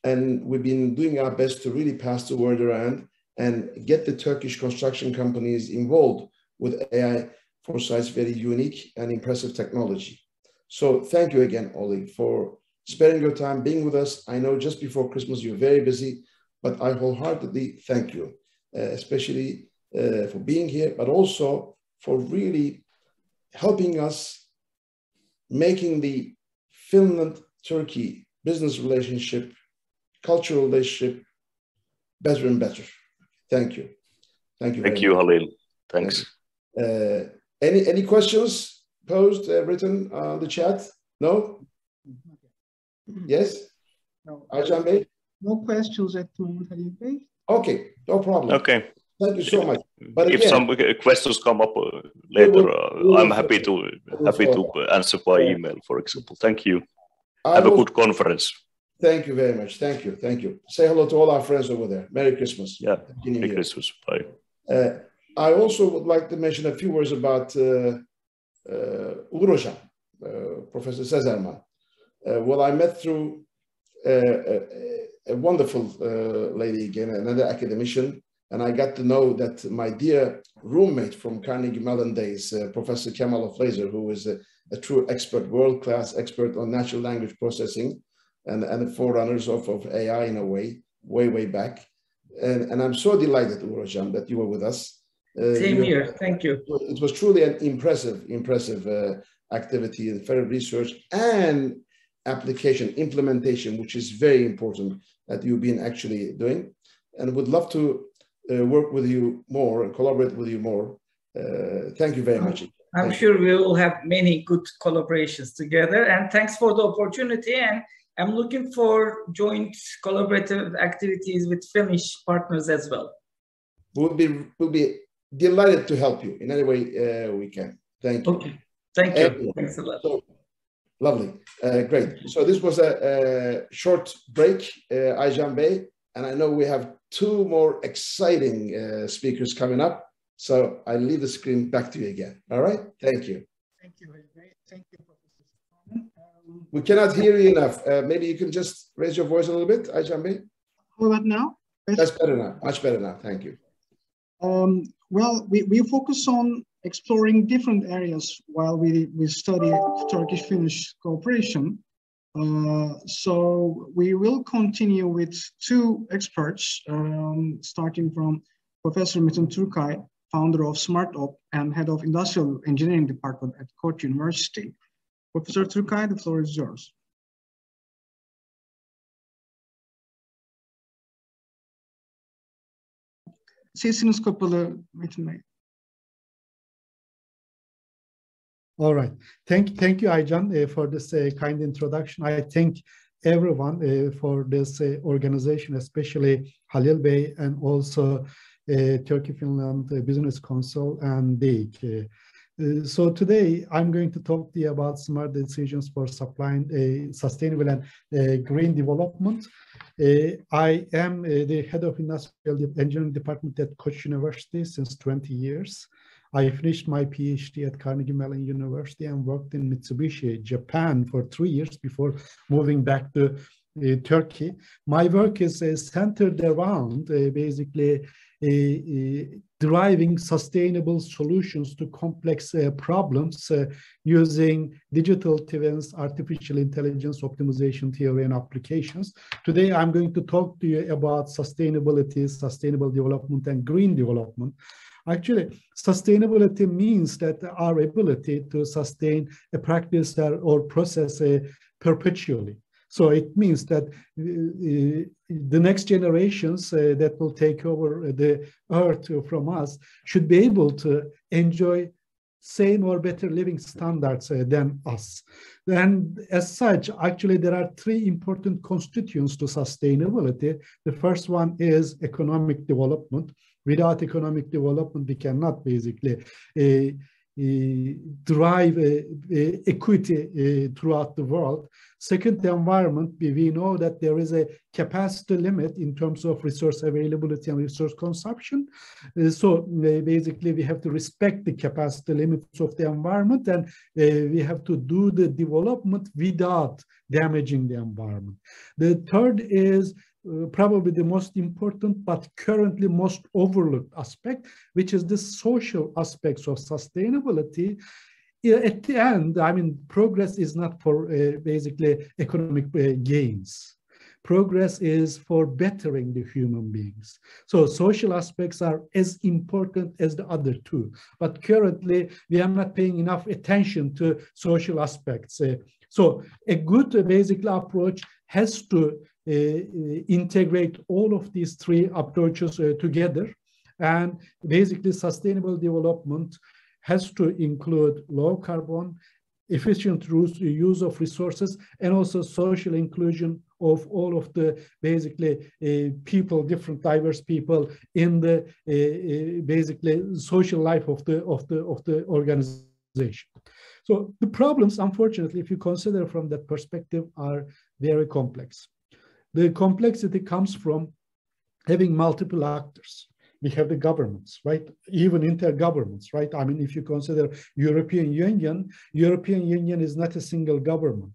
and we've been doing our best to really pass the word around and get the Turkish construction companies involved with AI Foresight's very unique and impressive technology. So thank you again, Olli, for sparing your time, being with us. I know just before Christmas you're very busy, but I wholeheartedly thank you, especially for being here, but also for really helping us making the Finland-Turkey business relationship, cultural relationship better and better. Thank you. Thank you. Thank you, Halil. Thanks. Any questions posed, written on the chat? No? Yes? No. Aycan Bey? No questions at the moment, Halil Bey. Okay, no problem. Okay. Thank you so much. But if again, some questions come up later, I'm happy to answer by email, for example. Thank you. Have a good conference. Thank you very much. Thank you. Thank you. Say hello to all our friends over there. Merry Christmas. Yeah. Merry Christmas. Bye. I also would like to mention a few words about Uğur Hocam, Professor Sezerman. Well, I met through a wonderful lady, again, another academician, And I got to know that my dear roommate from Carnegie Mellon days, Professor Kemal Oflazer, who is a true expert, world-class expert on natural language processing and the forerunners of AI in a way, way back. And I'm so delighted, Urojan, that you were with us. Same here, thank you. It was truly an impressive activity in further research and application, implementation, which is very important that you've been actually doing. And would love to work with you more and collaborate with you more. Thank you very much. I'm sure we will have many good collaborations together, and thanks for the opportunity. And I'm looking for joint collaborative activities with Finnish partners as well. We'll be delighted to help you in any way we can. Thank you. Okay. Thank you. Thanks a lot. So, lovely. Great. So this was a short break, Aycan Bey, and I know we have two more exciting speakers coming up. So I leave the screen back to you again. All right. Thank you. Thank you. Thank you, Professor. We cannot hear you enough. Maybe you can just raise your voice a little bit, Aycan Bey. How about now? That's better now. Much better now. Thank you. Well, we focus on exploring different areas while we study Turkish-Finnish cooperation. So we will continue with two experts, starting from Professor Metin Turkay, founder of SmartOp and head of Industrial Engineering Department at Koç University. Professor Turkay, the floor is yours. Sesiniz kapalı Metin Bey. All right. Thank you, Aycan, for this kind introduction. I thank everyone for this organization, especially Halil Bey and also Turkey-Finland Business Council and DEİK. So today I'm going to talk to you about smart decisions for supplying sustainable and green development. I am the head of Industrial Engineering Department at Koç University since 20 years. I finished my PhD at Carnegie Mellon University and worked in Mitsubishi, Japan for 3 years before moving back to Turkey. My work is centered around basically deriving sustainable solutions to complex problems using digital twins, artificial intelligence, optimization theory, and applications. Today, I'm going to talk to you about sustainability, sustainable development, and green development. Actually, sustainability means that our ability to sustain a practice or process perpetually. So it means that the next generations that will take over the earth from us should be able to enjoy same or better living standards than us. And as such, actually, there are three important constituents to sustainability. The first one is economic development. Without economic development, we cannot basically drive equity throughout the world. Second, the environment. We know that there is a capacity limit in terms of resource availability and resource consumption. So basically, we have to respect the capacity limits of the environment, and we have to do the development without damaging the environment. The third is probably the most important, but currently most overlooked aspect, which is the social aspects of sustainability. At the end, I mean, progress is not for basically economic gains. Progress is for bettering the human beings. So social aspects are as important as the other two. But currently, we are not paying enough attention to social aspects. So a good basically approach has to integrate all of these three approaches together. And basically sustainable development has to include low carbon, efficient use of resources, and also social inclusion of all of the basically people, different diverse people in the basically social life of the organization. So the problems, unfortunately, if you consider from that perspective, are very complex. The complexity comes from having multiple actors. We have the governments, right? Even intergovernments, right? I mean, if you consider European Union is not a single government,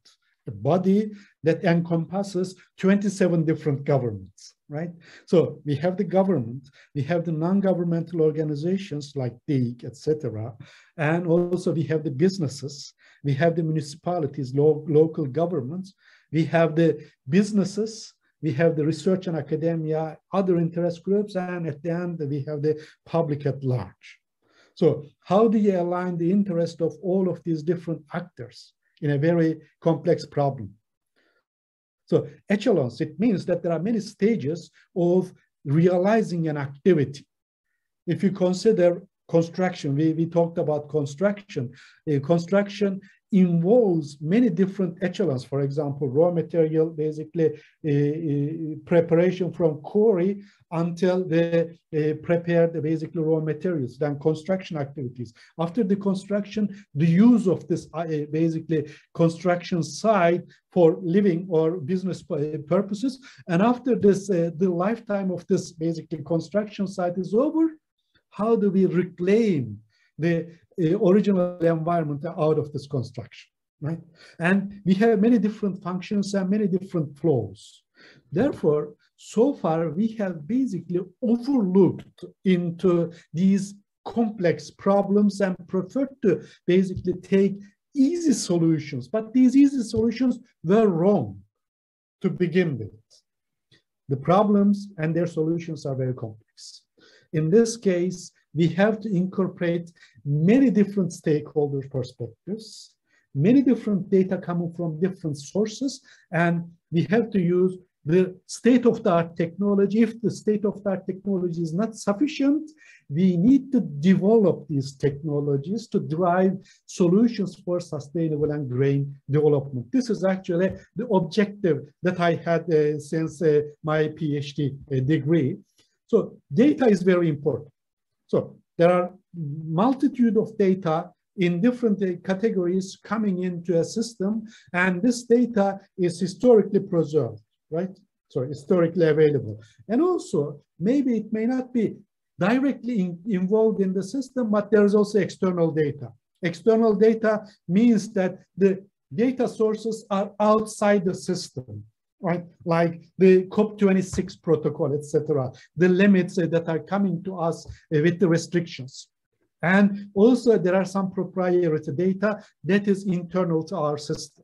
a body that encompasses 27 different governments, right? So we have the government, we have the non-governmental organizations like DEİK, etc. And also we have the businesses, we have the municipalities, local governments, we have the businesses, we have the research and academia, other interest groups, and at the end, we have the public at large. So how do you align the interest of all of these different actors in a very complex problem? So echelons, it means that there are many stages of realizing an activity. If you consider construction, we talked about construction. Construction involves many different echelons. For example, raw material, basically preparation from quarry until they prepare the basically raw materials, then construction activities. After the construction, the use of this basically construction site for living or business purposes. And after this, the lifetime of this basically construction site is over, how do we reclaim the original environment out of this construction, right? And we have many different functions and many different flows. Therefore, so far we have basically overlooked into these complex problems and preferred to basically take easy solutions, but these easy solutions were wrong to begin with. The problems and their solutions are very complex. In this case, we have to incorporate many different stakeholder perspectives, many different data coming from different sources, and we have to use the state-of-the-art technology. If the state-of-the-art technology is not sufficient, we need to develop these technologies to drive solutions for sustainable and green development. This is actually the objective that I had since my PhD degree. So data is very important. So there are multitude of data in different categories coming into a system, and this data is historically preserved, right? So historically available. And also, maybe it may not be directly involved in the system, but there is also external data. External data means that the data sources are outside the system, right? Like the COP26 protocol, etc. The limits that are coming to us with the restrictions. And also there are some proprietary data that is internal to our system.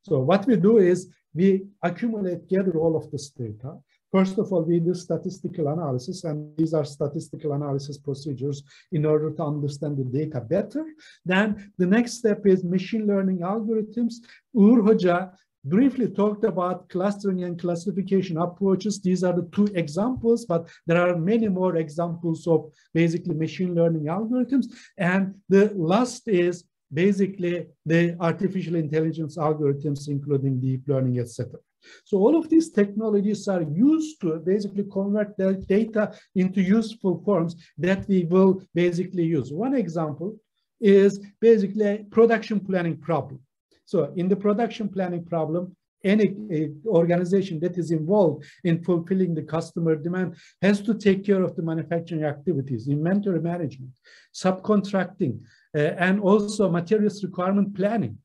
So what we do is we accumulate, gather all of this data. First of all, we do statistical analysis, and these are statistical analysis procedures in order to understand the data better. Then the next step is machine learning algorithms. Uğur Hoca briefly talked about clustering and classification approaches. These are the two examples, but there are many more examples of basically machine learning algorithms. And the last is basically the artificial intelligence algorithms, including deep learning, etc. So all of these technologies are used to basically convert the data into useful forms that we will basically use. One example is basically a production planning problem. So in the production planning problem, any organization that is involved in fulfilling the customer demand has to take care of the manufacturing activities, inventory management, subcontracting, and also materials requirement planning.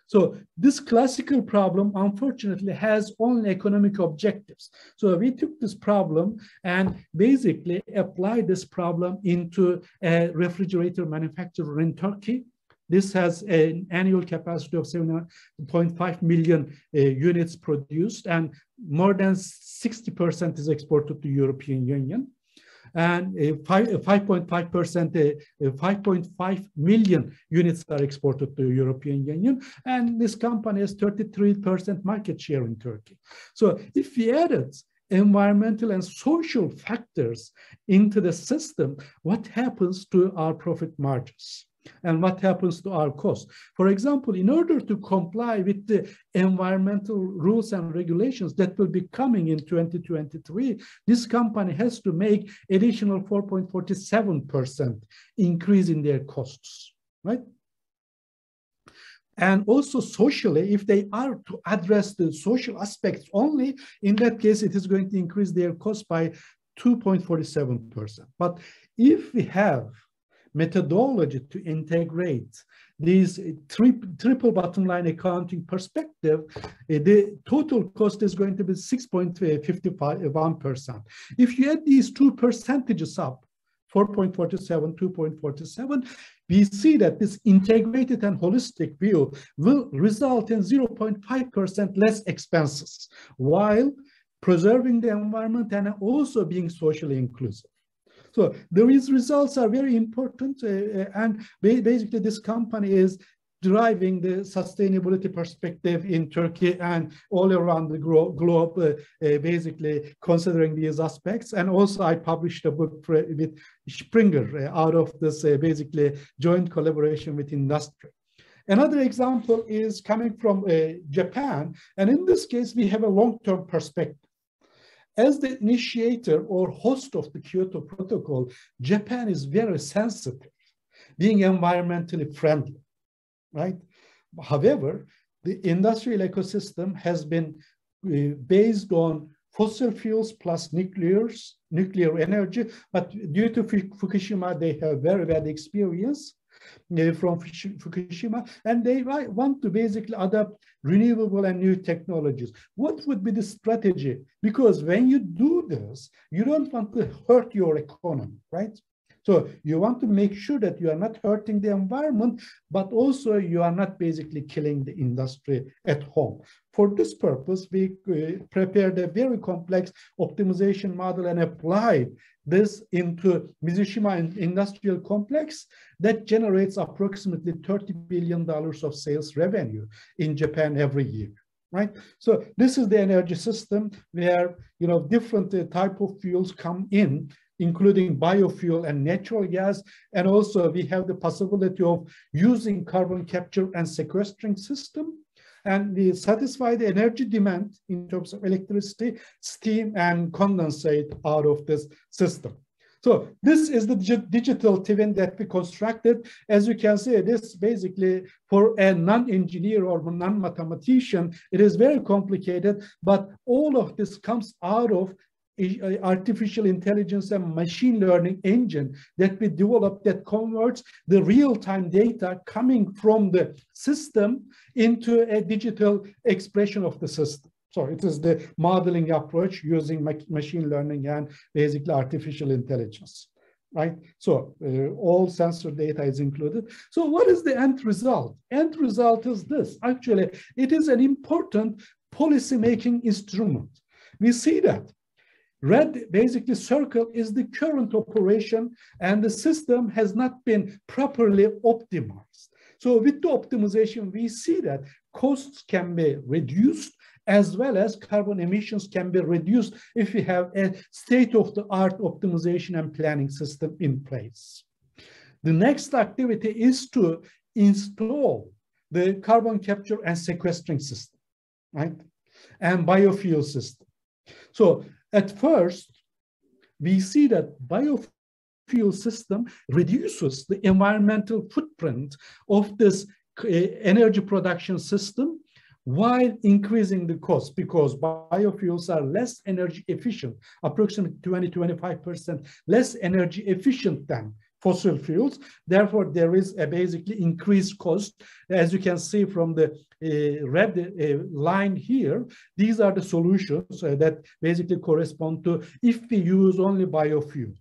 So this classical problem, unfortunately, has only economic objectives. So we took this problem and basically applied this problem into a refrigerator manufacturer in Turkey. This has an annual capacity of 7.5 million units produced, and more than 60% is exported to European Union. And 5.5 million units are exported to European Union. And this company has 33% market share in Turkey. So if we added environmental and social factors into the system, what happens to our profit margins? And what happens to our costs? For example, in order to comply with the environmental rules and regulations that will be coming in 2023, this company has to make additional 4.47% increase in their costs, right? And also socially, if they are to address the social aspects only, in that case, it is going to increase their cost by 2.47%. But if we have methodology to integrate these triple bottom line accounting perspective, the total cost is going to be 6.51%. If you add these two percentages up, 4.47, 2.47, we see that this integrated and holistic view will result in 0.5% less expenses while preserving the environment and also being socially inclusive. So these results are very important, and basically this company is driving the sustainability perspective in Turkey and all around the globe, basically considering these aspects. And also I published a book with Springer out of this basically joint collaboration with industry. Another example is coming from Japan, and in this case we have a long-term perspective. As the initiator or host of the Kyoto Protocol, Japan is very sensitive, being environmentally friendly, right? However, the industrial ecosystem has been based on fossil fuels plus nuclear energy, but due to Fukushima, they have very bad experience from Fukushima, and they want to basically adopt renewable and new technologies. What would be the strategy? Because when you do this, you don't want to hurt your economy, right? So you want to make sure that you are not hurting the environment, but also you are not basically killing the industry at home. For this purpose, we prepared a very complex optimization model and applied this into Mizushima Industrial Complex that generates approximately $30 billion of sales revenue in Japan every year. Right? So this is the energy system where different type of fuels come in, including biofuel and natural gas. And also we have the possibility of using carbon capture and sequestering system. And we satisfy the energy demand in terms of electricity, steam, and condensate out of this system. So this is the digital twin that we constructed. As you can see, this basically for a non-engineer or non-mathematician, it is very complicated, but all of this comes out of artificial intelligence and machine learning engine that we developed that converts the real-time data coming from the system into a digital expression of the system. So it is the modeling approach using machine learning and basically artificial intelligence, right? So all sensor data is included. So what is the end result? End result is this. Actually, it is an important policy-making instrument. We see that red basically circle is the current operation and the system has not been properly optimized. So with the optimization, we see that costs can be reduced as well as carbon emissions can be reduced if we have a state-of-the-art optimization and planning system in place. The next activity is to install the carbon capture and sequestering system, right? And biofuel system. So at first, we see that biofuel system reduces the environmental footprint of this energy production system while increasing the cost, because biofuels are less energy efficient, approximately 20-25% less energy efficient than fossil fuels. Therefore, there is a basically increased cost. As you can see from the red line here, these are the solutions that basically correspond to if we use only biofuel.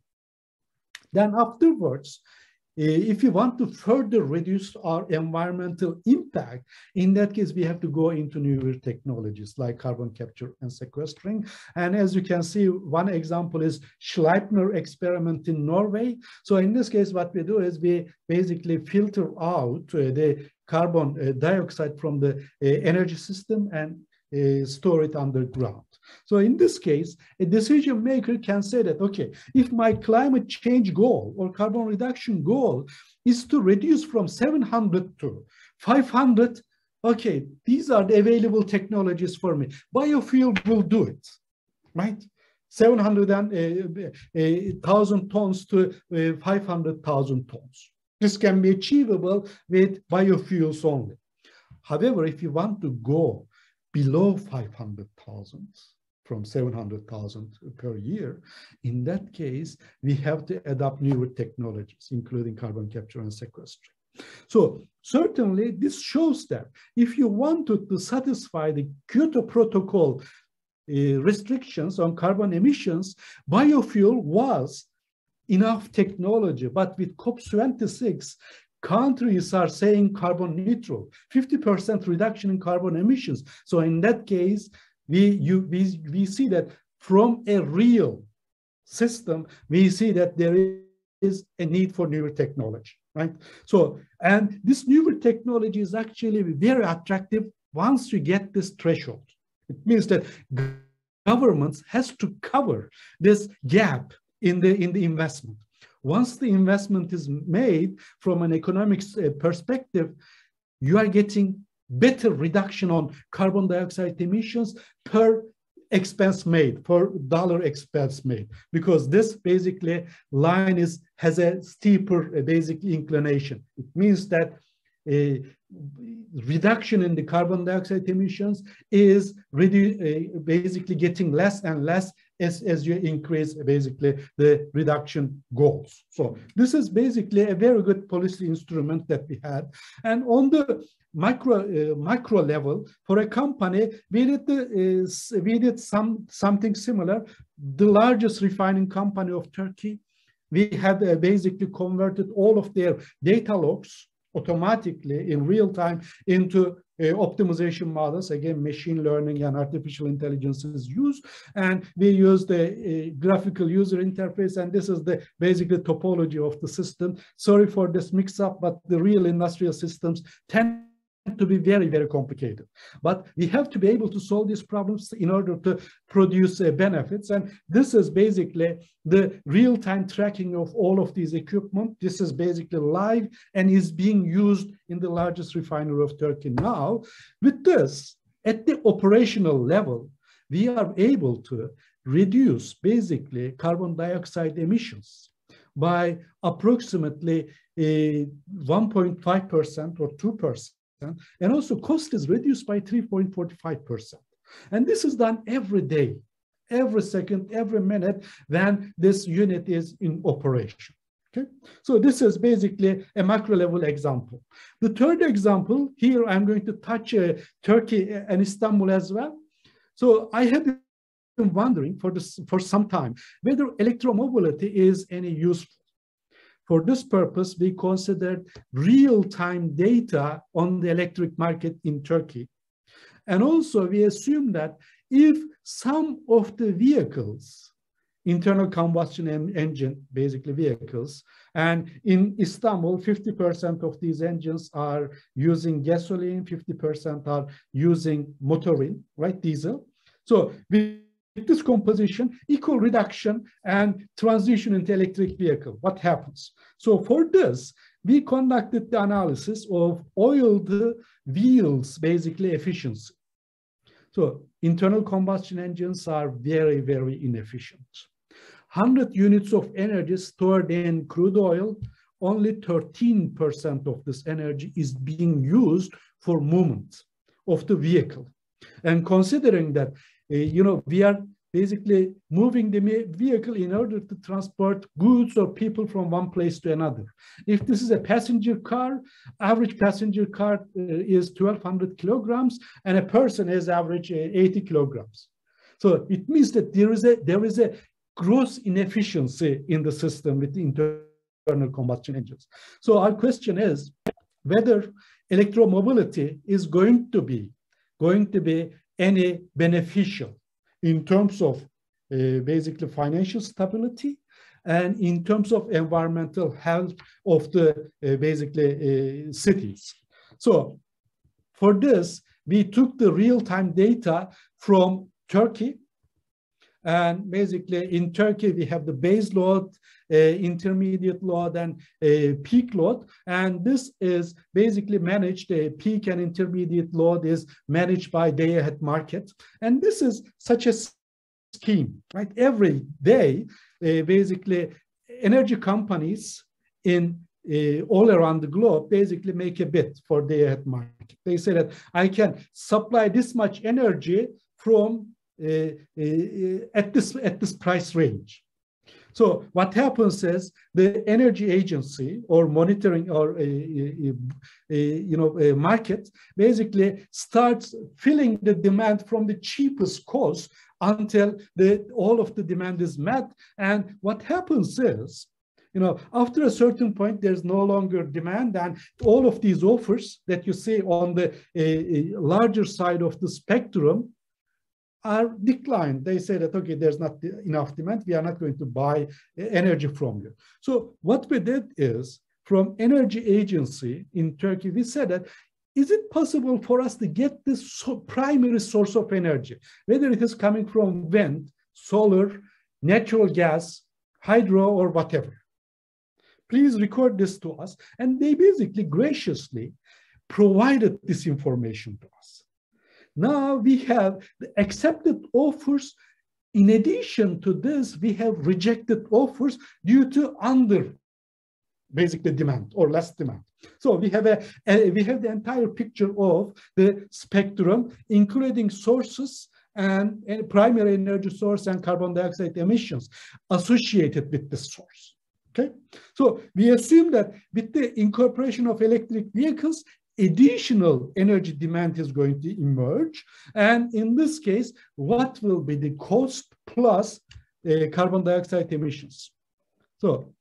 Then afterwards, if you want to further reduce our environmental impact, in that case, we have to go into newer technologies like carbon capture and sequestering. And as you can see, one example is Schleipner experiment in Norway. So in this case, what we do is we basically filter out the carbon dioxide from the energy system and store it underground. So in this case, a decision maker can say that, okay, if my climate change goal or carbon reduction goal is to reduce from 700 to 500, okay, these are the available technologies for me. Biofuel will do it, right? 700,000 tons to 500,000 tons. This can be achievable with biofuels only. However, if you want to go below 500,000, from 700,000 per year. In that case, we have to adopt newer technologies, including carbon capture and sequestration. So certainly this shows that if you wanted to satisfy the Kyoto Protocol restrictions on carbon emissions, biofuel was enough technology. But with COP26, countries are saying carbon neutral, 50% reduction in carbon emissions. So in that case, we see that from a real system, we see that there is a need for newer technology, right? So, and this newer technology is actually very attractive once you get this threshold. It means that governments has to cover this gap in the investment. Once the investment is made from an economics perspective, you are getting better reduction on carbon dioxide emissions per expense made, per dollar expense made, because this basically line has a steeper basically inclination. It means that a reduction in the carbon dioxide emissions is really basically getting less and less as you increase basically the reduction goals. So this is basically a very good policy instrument that we had. And on the macro level, for a company, we did something similar. The largest refining company of Turkey, we had basically converted all of their data logs automatically in real time into optimization models. Again, machine learning and artificial intelligence is used, and we use the graphical user interface, and this is the basically topology of the system. Sorry for this mix-up, but the real industrial systems tend to be very, very complicated. But we have to be able to solve these problems in order to produce benefits. And this is basically the real-time tracking of all of these equipment. This is basically live and is being used in the largest refinery of Turkey now. With this, at the operational level, we are able to reduce basically carbon dioxide emissions by approximately 1.5% or 2%. And also cost is reduced by 3.45%. And this is done every day, every second, every minute when this unit is in operation. Okay, so this is basically a macro level example. The third example, here I'm going to touch Turkey and Istanbul as well. So I have been wondering for some time whether electromobility is any useful. For this purpose, we considered real-time data on the electric market in Turkey. And also we assume that if some of the vehicles, internal combustion engine, basically vehicles, and in Istanbul, 50% of these engines are using gasoline, 50% are using motorin, right, diesel. So with this composition, equal reduction and transition into electric vehicle, what happens? So for this, we conducted the analysis of oiled wheels, basically efficiency. So internal combustion engines are very, very inefficient. 100 units of energy stored in crude oil, only 13% of this energy is being used for movement of the vehicle. And considering that we are basically moving the vehicle in order to transport goods or people from one place to another. If this is a passenger car, average passenger car is 1,200 kilograms, and a person is average 80 kilograms. So it means that there is a gross inefficiency in the system with the internal combustion engines. So our question is whether electromobility is going to be any beneficial in terms of basically financial stability and in terms of environmental health of the basically cities. So for this, we took the real-time data from Turkey. And basically in Turkey, we have the base load, intermediate load, and peak load. And this is basically managed, peak and intermediate load is managed by day-ahead market. And this is such a scheme, right? Every day, basically energy companies all around the globe basically make a bid for day-ahead market. They say that I can supply this much energy from at this price range. So what happens is the energy agency or monitoring or a market basically starts filling the demand from the cheapest cost until all of the demand is met. And what happens is, after a certain point, there's no longer demand, and all of these offers that you see on the larger side of the spectrum are declined. They say that, okay, there's not enough demand. We are not going to buy energy from you. So what we did is, from energy agency in Turkey, we said that, is it possible for us to get this primary source of energy, whether it is coming from wind, solar, natural gas, hydro, or whatever? Please record this to us. And they basically graciously provided this information to us. Now we have the accepted offers. In addition to this, we have rejected offers due to basically demand or less demand. So we have the entire picture of the spectrum, including sources and primary energy source and carbon dioxide emissions associated with the source. Okay, so we assume that with the incorporation of electric vehicles, additional energy demand is going to emerge. And in this case, what will be the cost plus carbon dioxide emissions? So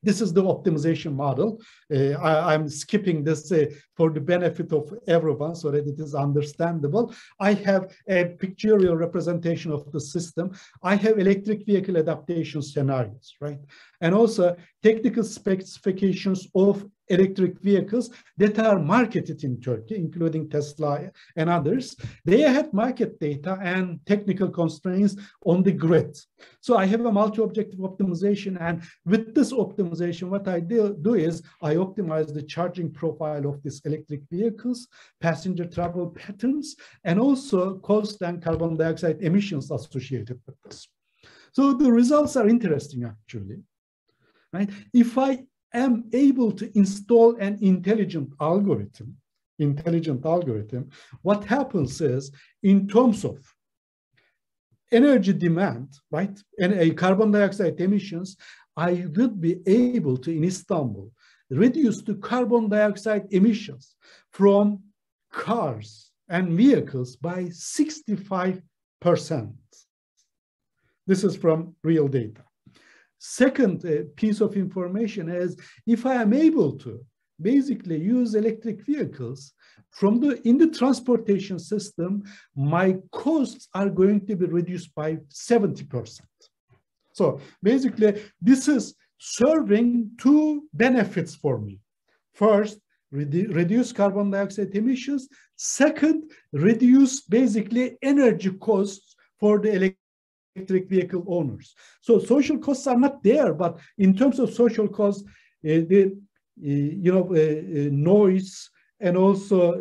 this is the optimization model. I'm skipping this for the benefit of everyone so that it is understandable. I have a pictorial representation of the system. I have electric vehicle adaptation scenarios, right? And also technical specifications of electric vehicles that are marketed in Turkey, including Tesla and others. They had market data and technical constraints on the grid. So I have a multi-objective optimization, and with this optimization, what I do is I optimize the charging profile of these electric vehicles, passenger travel patterns, and also cost and carbon dioxide emissions associated with this. So the results are interesting, actually, right? If I am able to install an intelligent algorithm, what happens is, in terms of energy demand, right, and carbon dioxide emissions, I would be able to, in Istanbul, reduce the carbon dioxide emissions from cars and vehicles by 65%. This is from real data. Second piece of information is, if I am able to basically use electric vehicles in the transportation system, my costs are going to be reduced by 70%. So basically, this is serving two benefits for me. First, reduce carbon dioxide emissions. Second, reduce basically energy costs for the electric vehicle owners. So social costs are not there, but in terms of social costs, noise and also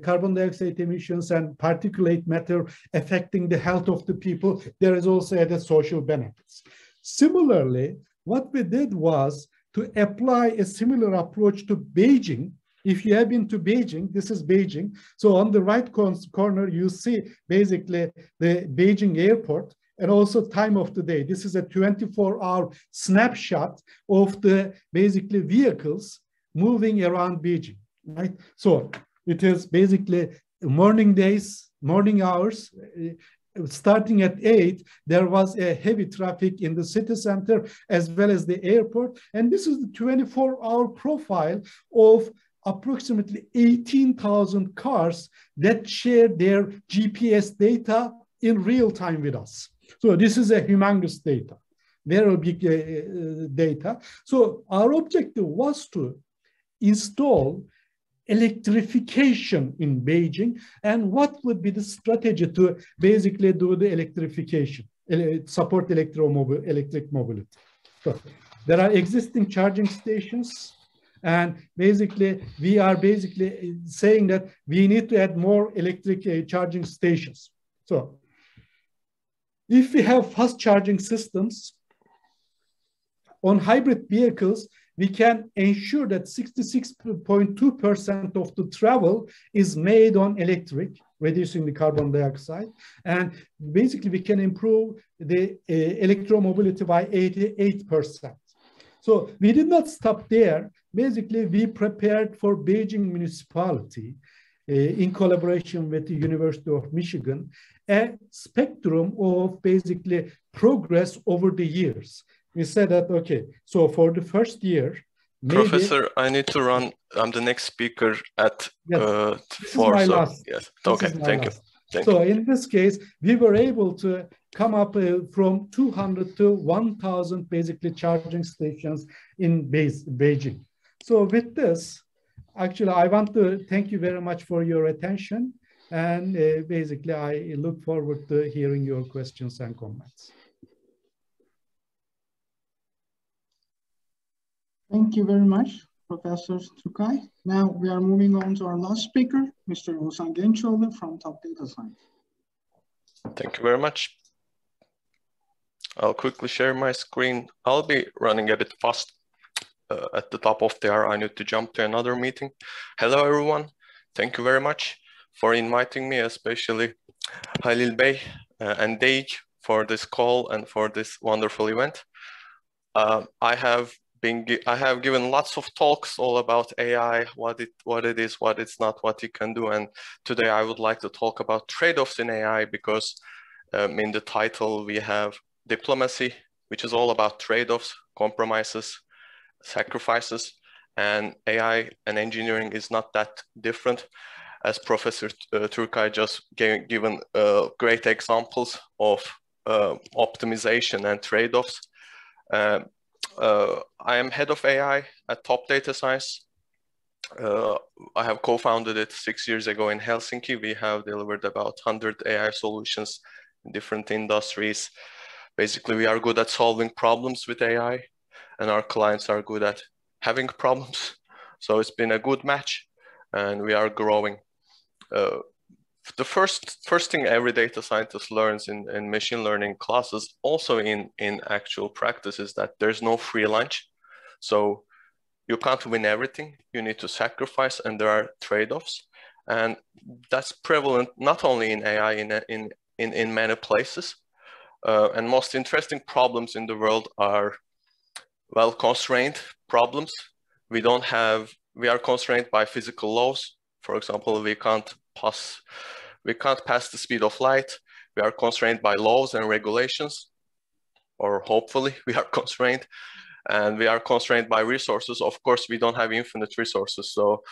carbon dioxide emissions and particulate matter affecting the health of the people, there is also added social benefits. Similarly, what we did was to apply a similar approach to Beijing. If you have been to Beijing, this is Beijing. So on the right corner, you see basically the Beijing airport and also time of the day. This is a 24-hour snapshot of the basically vehicles moving around Beijing, right? So it is basically morning hours. Starting at 8, there was a heavy traffic in the city center as well as the airport. And this is the 24-hour profile of approximately 18,000 cars that share their GPS data in real time with us. So this is a humongous data, very big data. So our objective was to install electrification in Beijing, and what would be the strategy to basically do the electrification, support electric mobility. So there are existing charging stations, and basically we are basically saying that we need to add more electric charging stations. So if we have fast charging systems on hybrid vehicles, we can ensure that 66.2% of the travel is made on electric, reducing the carbon dioxide. And basically, we can improve the electromobility by 88%. So we did not stop there. Basically, we prepared for Beijing municipality in collaboration with the University of Michigan, a spectrum of basically progress over the years. We said that, okay, so for the first year, maybe, Professor, I need to run. I'm the next speaker at yes, 4. This is my so last. yes, This okay, is my thank last. you. So in this case, we were able to come up from 200 to 1,000 basically charging stations in Beijing. So with this, actually, I want to thank you very much for your attention. And basically, I look forward to hearing your questions and comments. Thank you very much, Professor Turkay. Now we are moving on to our last speaker, Mr. Oğuzhan Gençoğlu from Top Data Science. Thank you very much. I'll quickly share my screen. I'll be running a bit fast at the top of the hour. I need to jump to another meeting. Hello, everyone. Thank you very much for inviting me, especially Halil Bey and DEİK for this call and for this wonderful event. I have given lots of talks all about AI, what it is, what it's not, what it can do. And today I would like to talk about trade-offs in AI because in the title we have diplomacy, which is all about trade-offs, compromises, sacrifices, and AI and engineering is not that different. As Professor Turkay just given great examples of optimization and trade-offs. I am head of AI at Top Data Science. I have co-founded it 6 years ago in Helsinki. We have delivered about 100 AI solutions in different industries. Basically, we are good at solving problems with AI, and our clients are good at having problems. So it's been a good match, and we are growing. The first thing every data scientist learns in machine learning classes, also in actual practice, is that there's no free lunch. So you can't win everything. You need to sacrifice, and there are trade-offs. And that's prevalent not only in AI, in many places. And most interesting problems in the world are, well, constrained problems. We are constrained by physical laws. For example, we can't pass the speed of light. We are constrained by laws and regulations, or hopefully we are constrained, and we are constrained by resources. Of course, we don't have infinite resources, so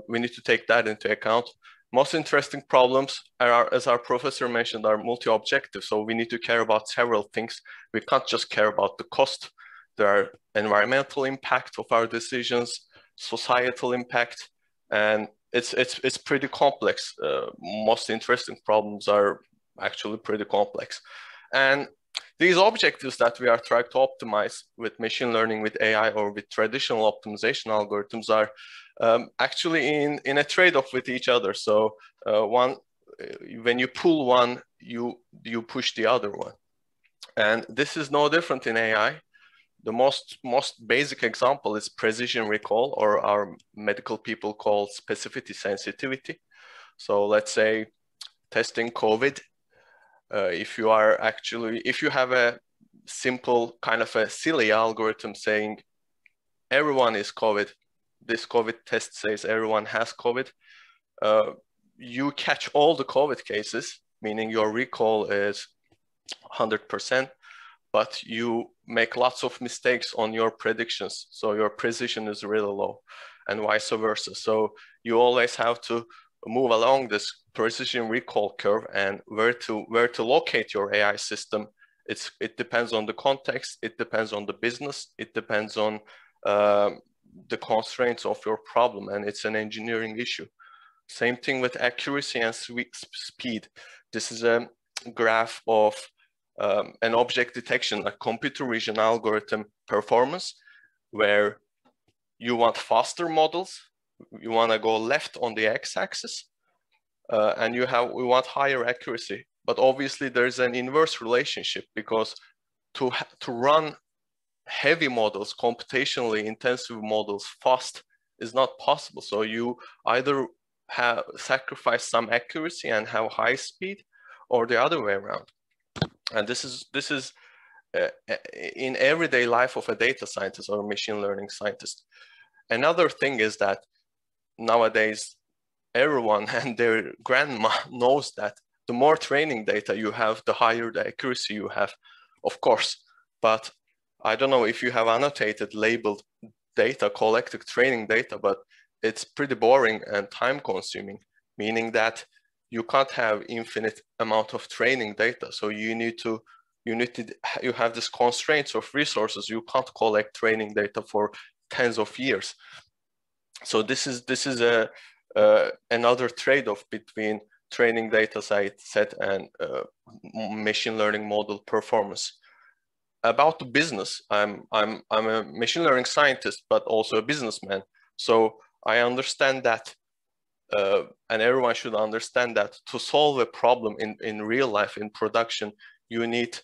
we need to take that into account. Most interesting problems are, as our professor mentioned, are multi-objective. So we need to care about several things. We can't just care about the cost. There are environmental impact of our decisions, societal impact, and it's pretty complex. Most interesting problems are actually pretty complex. And these objectives that we are trying to optimize with machine learning, with AI, or with traditional optimization algorithms are actually in a trade-off with each other. So when you pull one, you push the other one. And this is no different in AI. The most basic example is precision recall, or our medical people call specificity sensitivity. So let's say testing COVID, if you have a simple kind of a silly algorithm saying everyone is COVID, this COVID test says everyone has COVID, you catch all the COVID cases, meaning your recall is 100%, but you make lots of mistakes on your predictions. So your precision is really low, and vice versa. So you always have to move along this precision recall curve, and where to locate your AI system. It depends on the context, it depends on the business, it depends on the constraints of your problem, and it's an engineering issue. Same thing with accuracy and speed. This is a graph of an object detection, a computer vision algorithm performance, where you want faster models, you want to go left on the x-axis, and we want higher accuracy. But obviously there's an inverse relationship, because to run heavy models, computationally intensive models fast is not possible. So you either have sacrifice some accuracy and have high speed, or the other way around. And this is in everyday life of a data scientist or a machine learning scientist. Another thing is that nowadays everyone and their grandma knows that the more training data you have, the higher the accuracy you have, of course. But I don't know if you have annotated, labeled data, collected training data, but it's pretty boring and time consuming, meaning that you can't have infinite amount of training data. So you have this constraints of resources. You can't collect training data for tens of years. So this is another trade-off between training data set and machine learning model performance. About the business, I'm a machine learning scientist, but also a businessman. So I understand that, and everyone should understand that to solve a problem in real life, in production, you need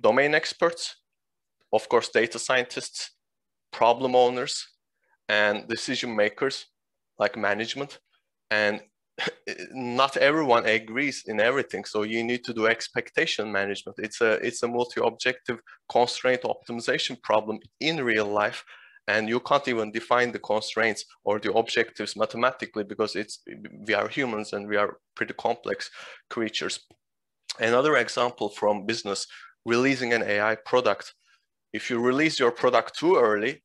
domain experts, of course, data scientists, problem owners, and decision makers like management. And not everyone agrees in everything, so you need to do expectation management. It's a multi-objective constraint optimization problem in real life, and you can't even define the constraints or the objectives mathematically because we are humans and we are pretty complex creatures. Another example from business, releasing an AI product. If you release your product too early,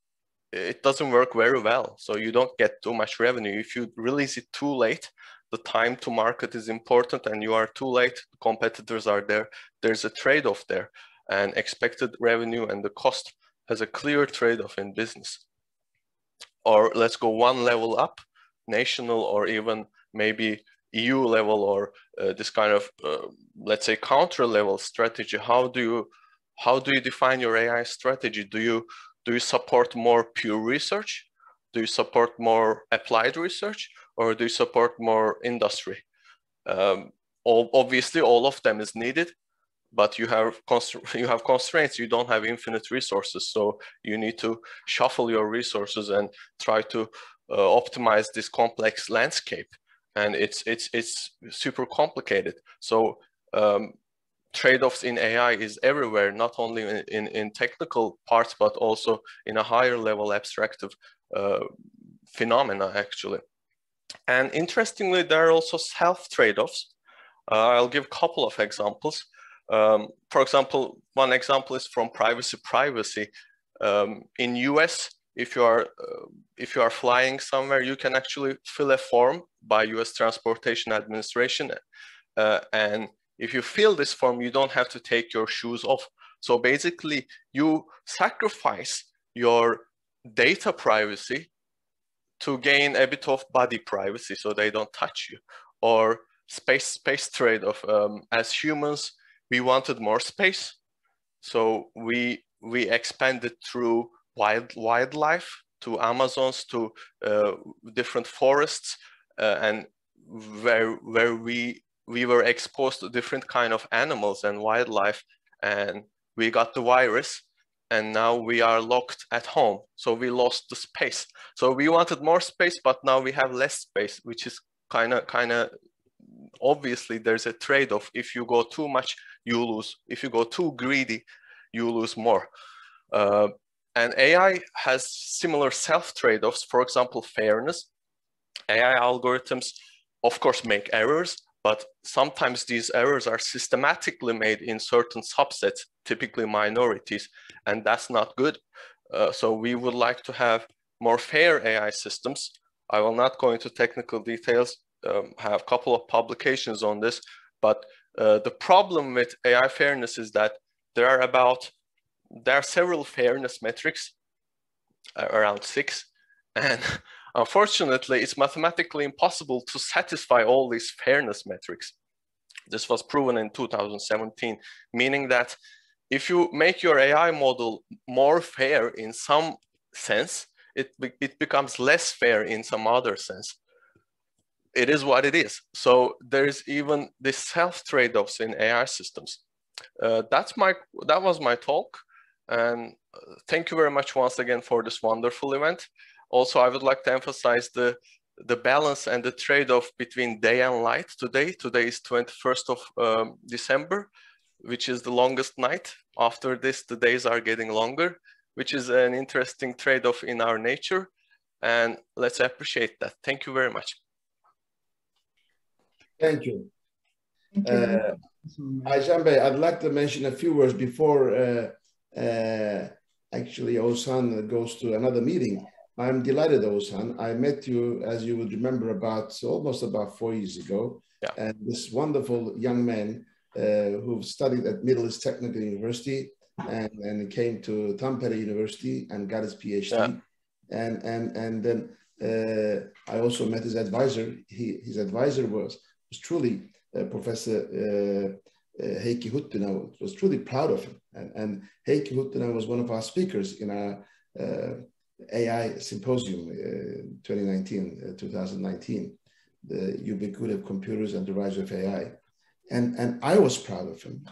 it doesn't work very well, so you don't get too much revenue. If you release it too late, the time to market is important, and you are too late, competitors are there. There's a trade-off there, and expected revenue and the cost has a clear trade-off in business. Or let's go one level up, national or even maybe EU level, or this kind of, let's say, counter level strategy. How do you define your AI strategy? Do you support more pure research? Do you support more applied research? Or do you support more industry? Obviously, all of them is needed, but you have constraints. You don't have infinite resources, so you need to shuffle your resources and try to optimize this complex landscape. And it's super complicated. So trade-offs in AI is everywhere, not only in technical parts, but also in a higher level abstractive phenomena, actually. And interestingly, there are also self trade-offs. I'll give a couple of examples. For example, one example is from privacy. In US, if you are flying somewhere, you can actually fill a form by US Transportation Administration, and if you fill this form, you don't have to take your shoes off. So basically, you sacrifice your data privacy to gain a bit of body privacy, so they don't touch you. Or space trade-off. As humans, we wanted more space, so we expanded through wildlife to Amazons, to different forests, and where we were exposed to different kind of animals and wildlife, and we got the virus. And now we are locked at home, so we lost the space. So we wanted more space, but now we have less space, which is kind of obviously there's a trade-off. If you go too much, you lose. If you go too greedy, you lose more. And AI has similar self trade-offs. For example, fairness. AI algorithms, of course, make errors, but sometimes these errors are systematically made in certain subsets, typically minorities, and that's not good. So we would like to have more fair AI systems. I will not go into technical details, have a couple of publications on this, but the problem with AI fairness is that there are several fairness metrics, around 6, and unfortunately, it's mathematically impossible to satisfy all these fairness metrics. This was proven in 2017, meaning that if you make your AI model more fair in some sense, it becomes less fair in some other sense. It is what it is. So there's even this self trade-offs in AI systems. That was my talk, and thank you very much once again for this wonderful event. Also, I would like to emphasize the balance and the trade-off between day and light today. Today is 21st of December, which is the longest night. After this, the days are getting longer, which is an interesting trade-off in our nature. And let's appreciate that. Thank you very much. Thank you. Aycan Bey, I'd like to mention a few words before actually Oğuzhan goes to another meeting. I'm delighted, Oğuzhan. I met you, as you would remember, almost about 4 years ago. Yeah. And this wonderful young man who studied at Middle East Technical University and came to Tampere University and got his PhD. Yeah. And then I also met his advisor. His advisor was truly Professor Heikki Huttunen. Was truly proud of him. And Heikki Huttunen was one of our speakers in our AI symposium 2019, the ubiquity of computers and the rise of AI. And I was proud of him.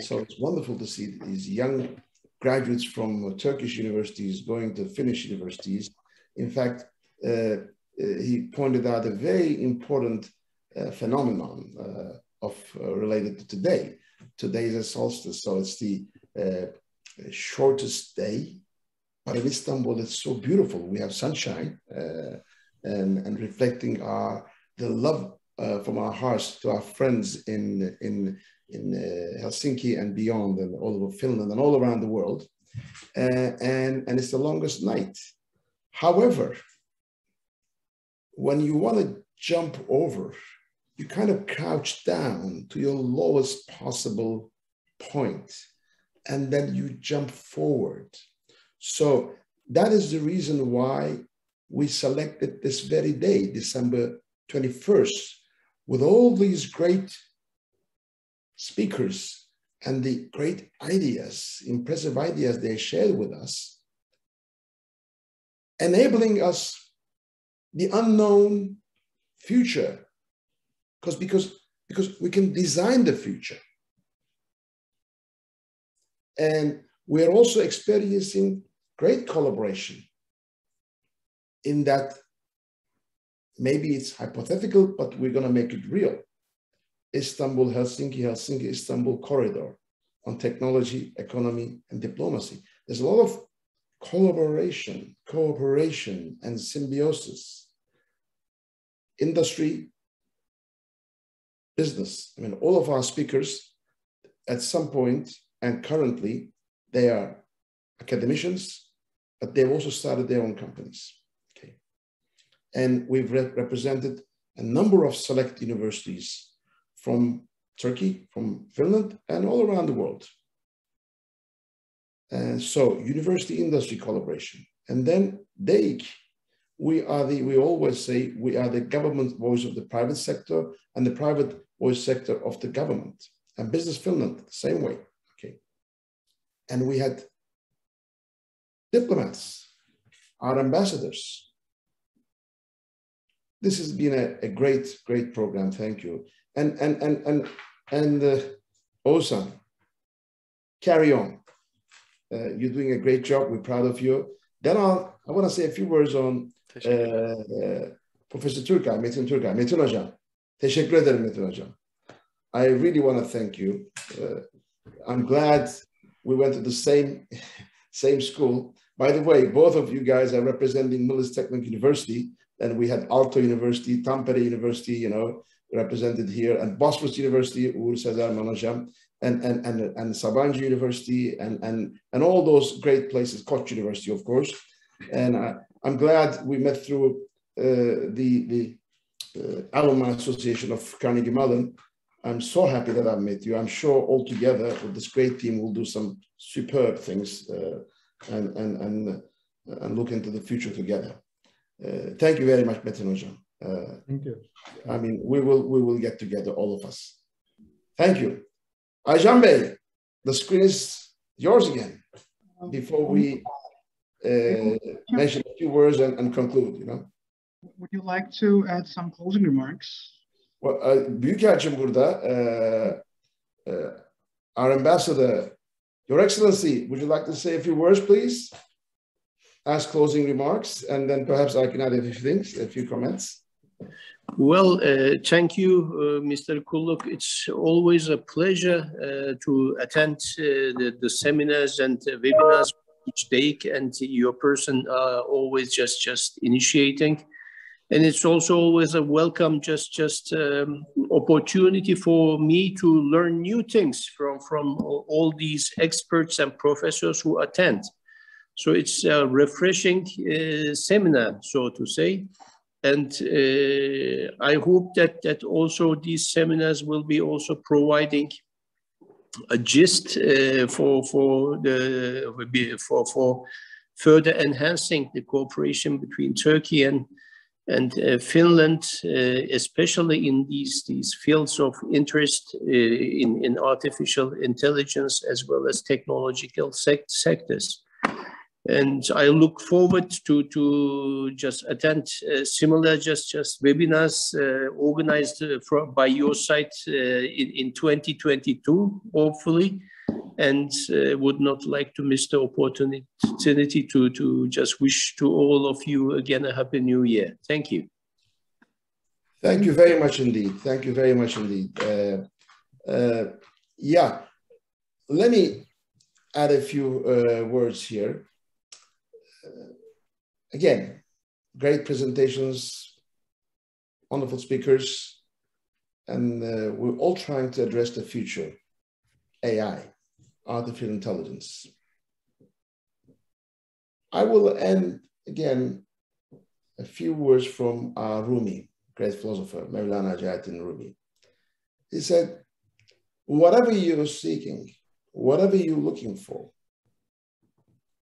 So it's wonderful to see these young graduates from Turkish universities going to Finnish universities. In fact, he pointed out a very important phenomenon related to today. Today is a solstice, so it's the shortest day. But in Istanbul, it's so beautiful. We have sunshine and reflecting the love from our hearts to our friends in Helsinki and beyond, and all over Finland and all around the world. And it's the longest night. However, when you want to jump over, you kind of crouch down to your lowest possible point, and then you jump forward. So that is the reason why we selected this very day, December 21st, with all these great speakers and the great ideas, impressive ideas they shared with us, enabling us the unknown future, because we can design the future. And we're also experiencing great collaboration in that maybe it's hypothetical, but we're going to make it real. Istanbul, Helsinki, Helsinki, Istanbul corridor on technology, economy, and diplomacy. There's a lot of collaboration, cooperation, and symbiosis. Industry, business. I mean, all of our speakers at some point and currently, they are academicians, but they've also started their own companies. Okay. And we've represented a number of select universities from Turkey, from Finland, and all around the world. And so university industry collaboration. And then DEİK, we always say we are the government voice of the private sector and the private voice sector of the government. And Business Finland, the same way. Okay. And we had diplomats, our ambassadors. This has been a great, great program. Thank you. And Oğuzhan, carry on. You're doing a great job. We're proud of you. Then I want to say a few words on Professor Turkay, Metin Turkay. Metin Hocam. Teşekkür ederim Metin Hocam. I really want to thank you. I'm glad we went to the same school. By the way, both of you guys are representing Middle East Technical University, and we had Aalto University, Tampere University, you know, represented here, and Bosphorus University, Uğur Sezer Manojam, and Sabancı University, and all those great places, Koç University, of course. And I'm glad we met through the Alumni Association of Carnegie Mellon. I'm so happy that I've met you. I'm sure all together with this great team, we'll do some superb things and look into the future together. Thank you very much, Metin Hocam. Thank you. I mean, we will get together, all of us. Thank you. Aycan Bey, the screen is yours again. Before we mention a few words and conclude, you know. Would you like to add some closing remarks? Well, Büyükelçim burada, our ambassador Your Excellency, would you like to say a few words, please? As closing remarks, and then perhaps I can add a few things, a few comments. Well, thank you, Mr. Kulluk. It's always a pleasure to attend the seminars and webinars which DEİK and your person are always just initiating. And it's also always a welcome opportunity for me to learn new things from all these experts and professors who attend. So it's a refreshing seminar, so to say. And I hope that also these seminars will be also providing a gist for further enhancing the cooperation between Turkey and Finland, especially in these fields of interest in artificial intelligence as well as technological sectors. And I look forward to just attend similar webinars organized by your site in 2022, hopefully, and would not like to miss the opportunity to just wish to all of you again a happy new year. Thank you. Thank you very much indeed. Thank you very much indeed. Yeah, let me add a few words here. Again, great presentations, wonderful speakers, and we're all trying to address the future, AI, artificial intelligence. I will end again a few words from Rumi, great philosopher, Mevlana Jalaluddin Rumi. He said, whatever you're seeking, whatever you're looking for,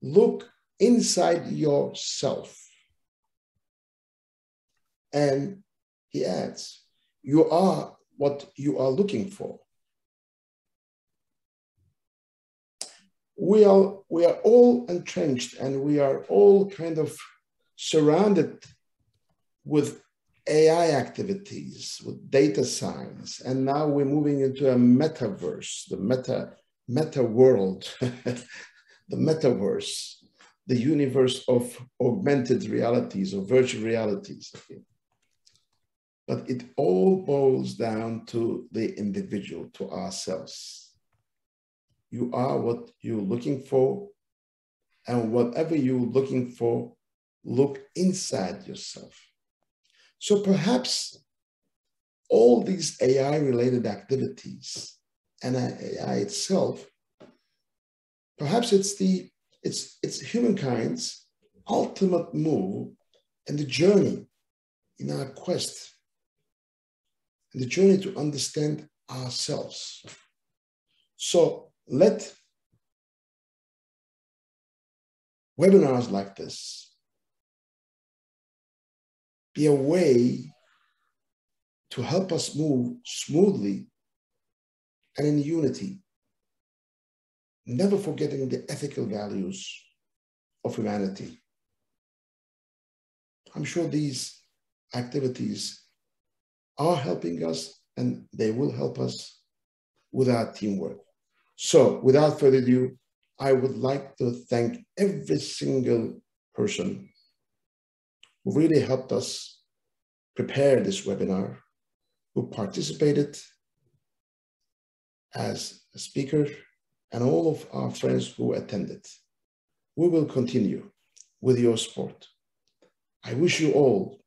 look inside yourself. And he adds, you are what you are looking for. We are all entrenched and we are all kind of surrounded with AI activities, with data science, and now we're moving into a metaverse, the meta world, the metaverse, the universe of augmented realities or virtual realities. But it all boils down to the individual, to ourselves. You are what you're looking for, and whatever you're looking for, look inside yourself. So perhaps all these AI-related activities and AI itself, perhaps it's humankind's ultimate move and the journey in our quest, and the journey to understand ourselves. So let webinars like this be a way to help us move smoothly and in unity, never forgetting the ethical values of humanity. I'm sure these activities are helping us and they will help us with our teamwork. So without further ado, I would like to thank every single person who really helped us prepare this webinar, who participated as a speaker, and all of our friends who attended. We will continue with your support. I wish you all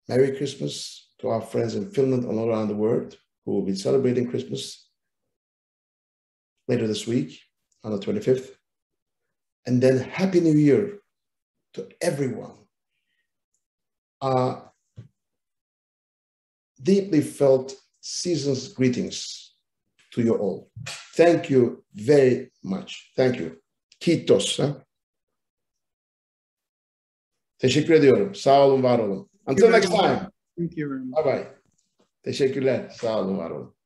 Merry Christmas to our friends in Finland and all around the world who will be celebrating Christmas later this week on the 25th. And then Happy New Year to everyone. Deeply felt season's greetings to you all. Thank you very much. Thank you. Kiitos. Teşekkür ediyorum. Sağ olun, var olun. Until next time. Thank you very much. Bye bye. Teşekkürler. Sağ olun, var olun.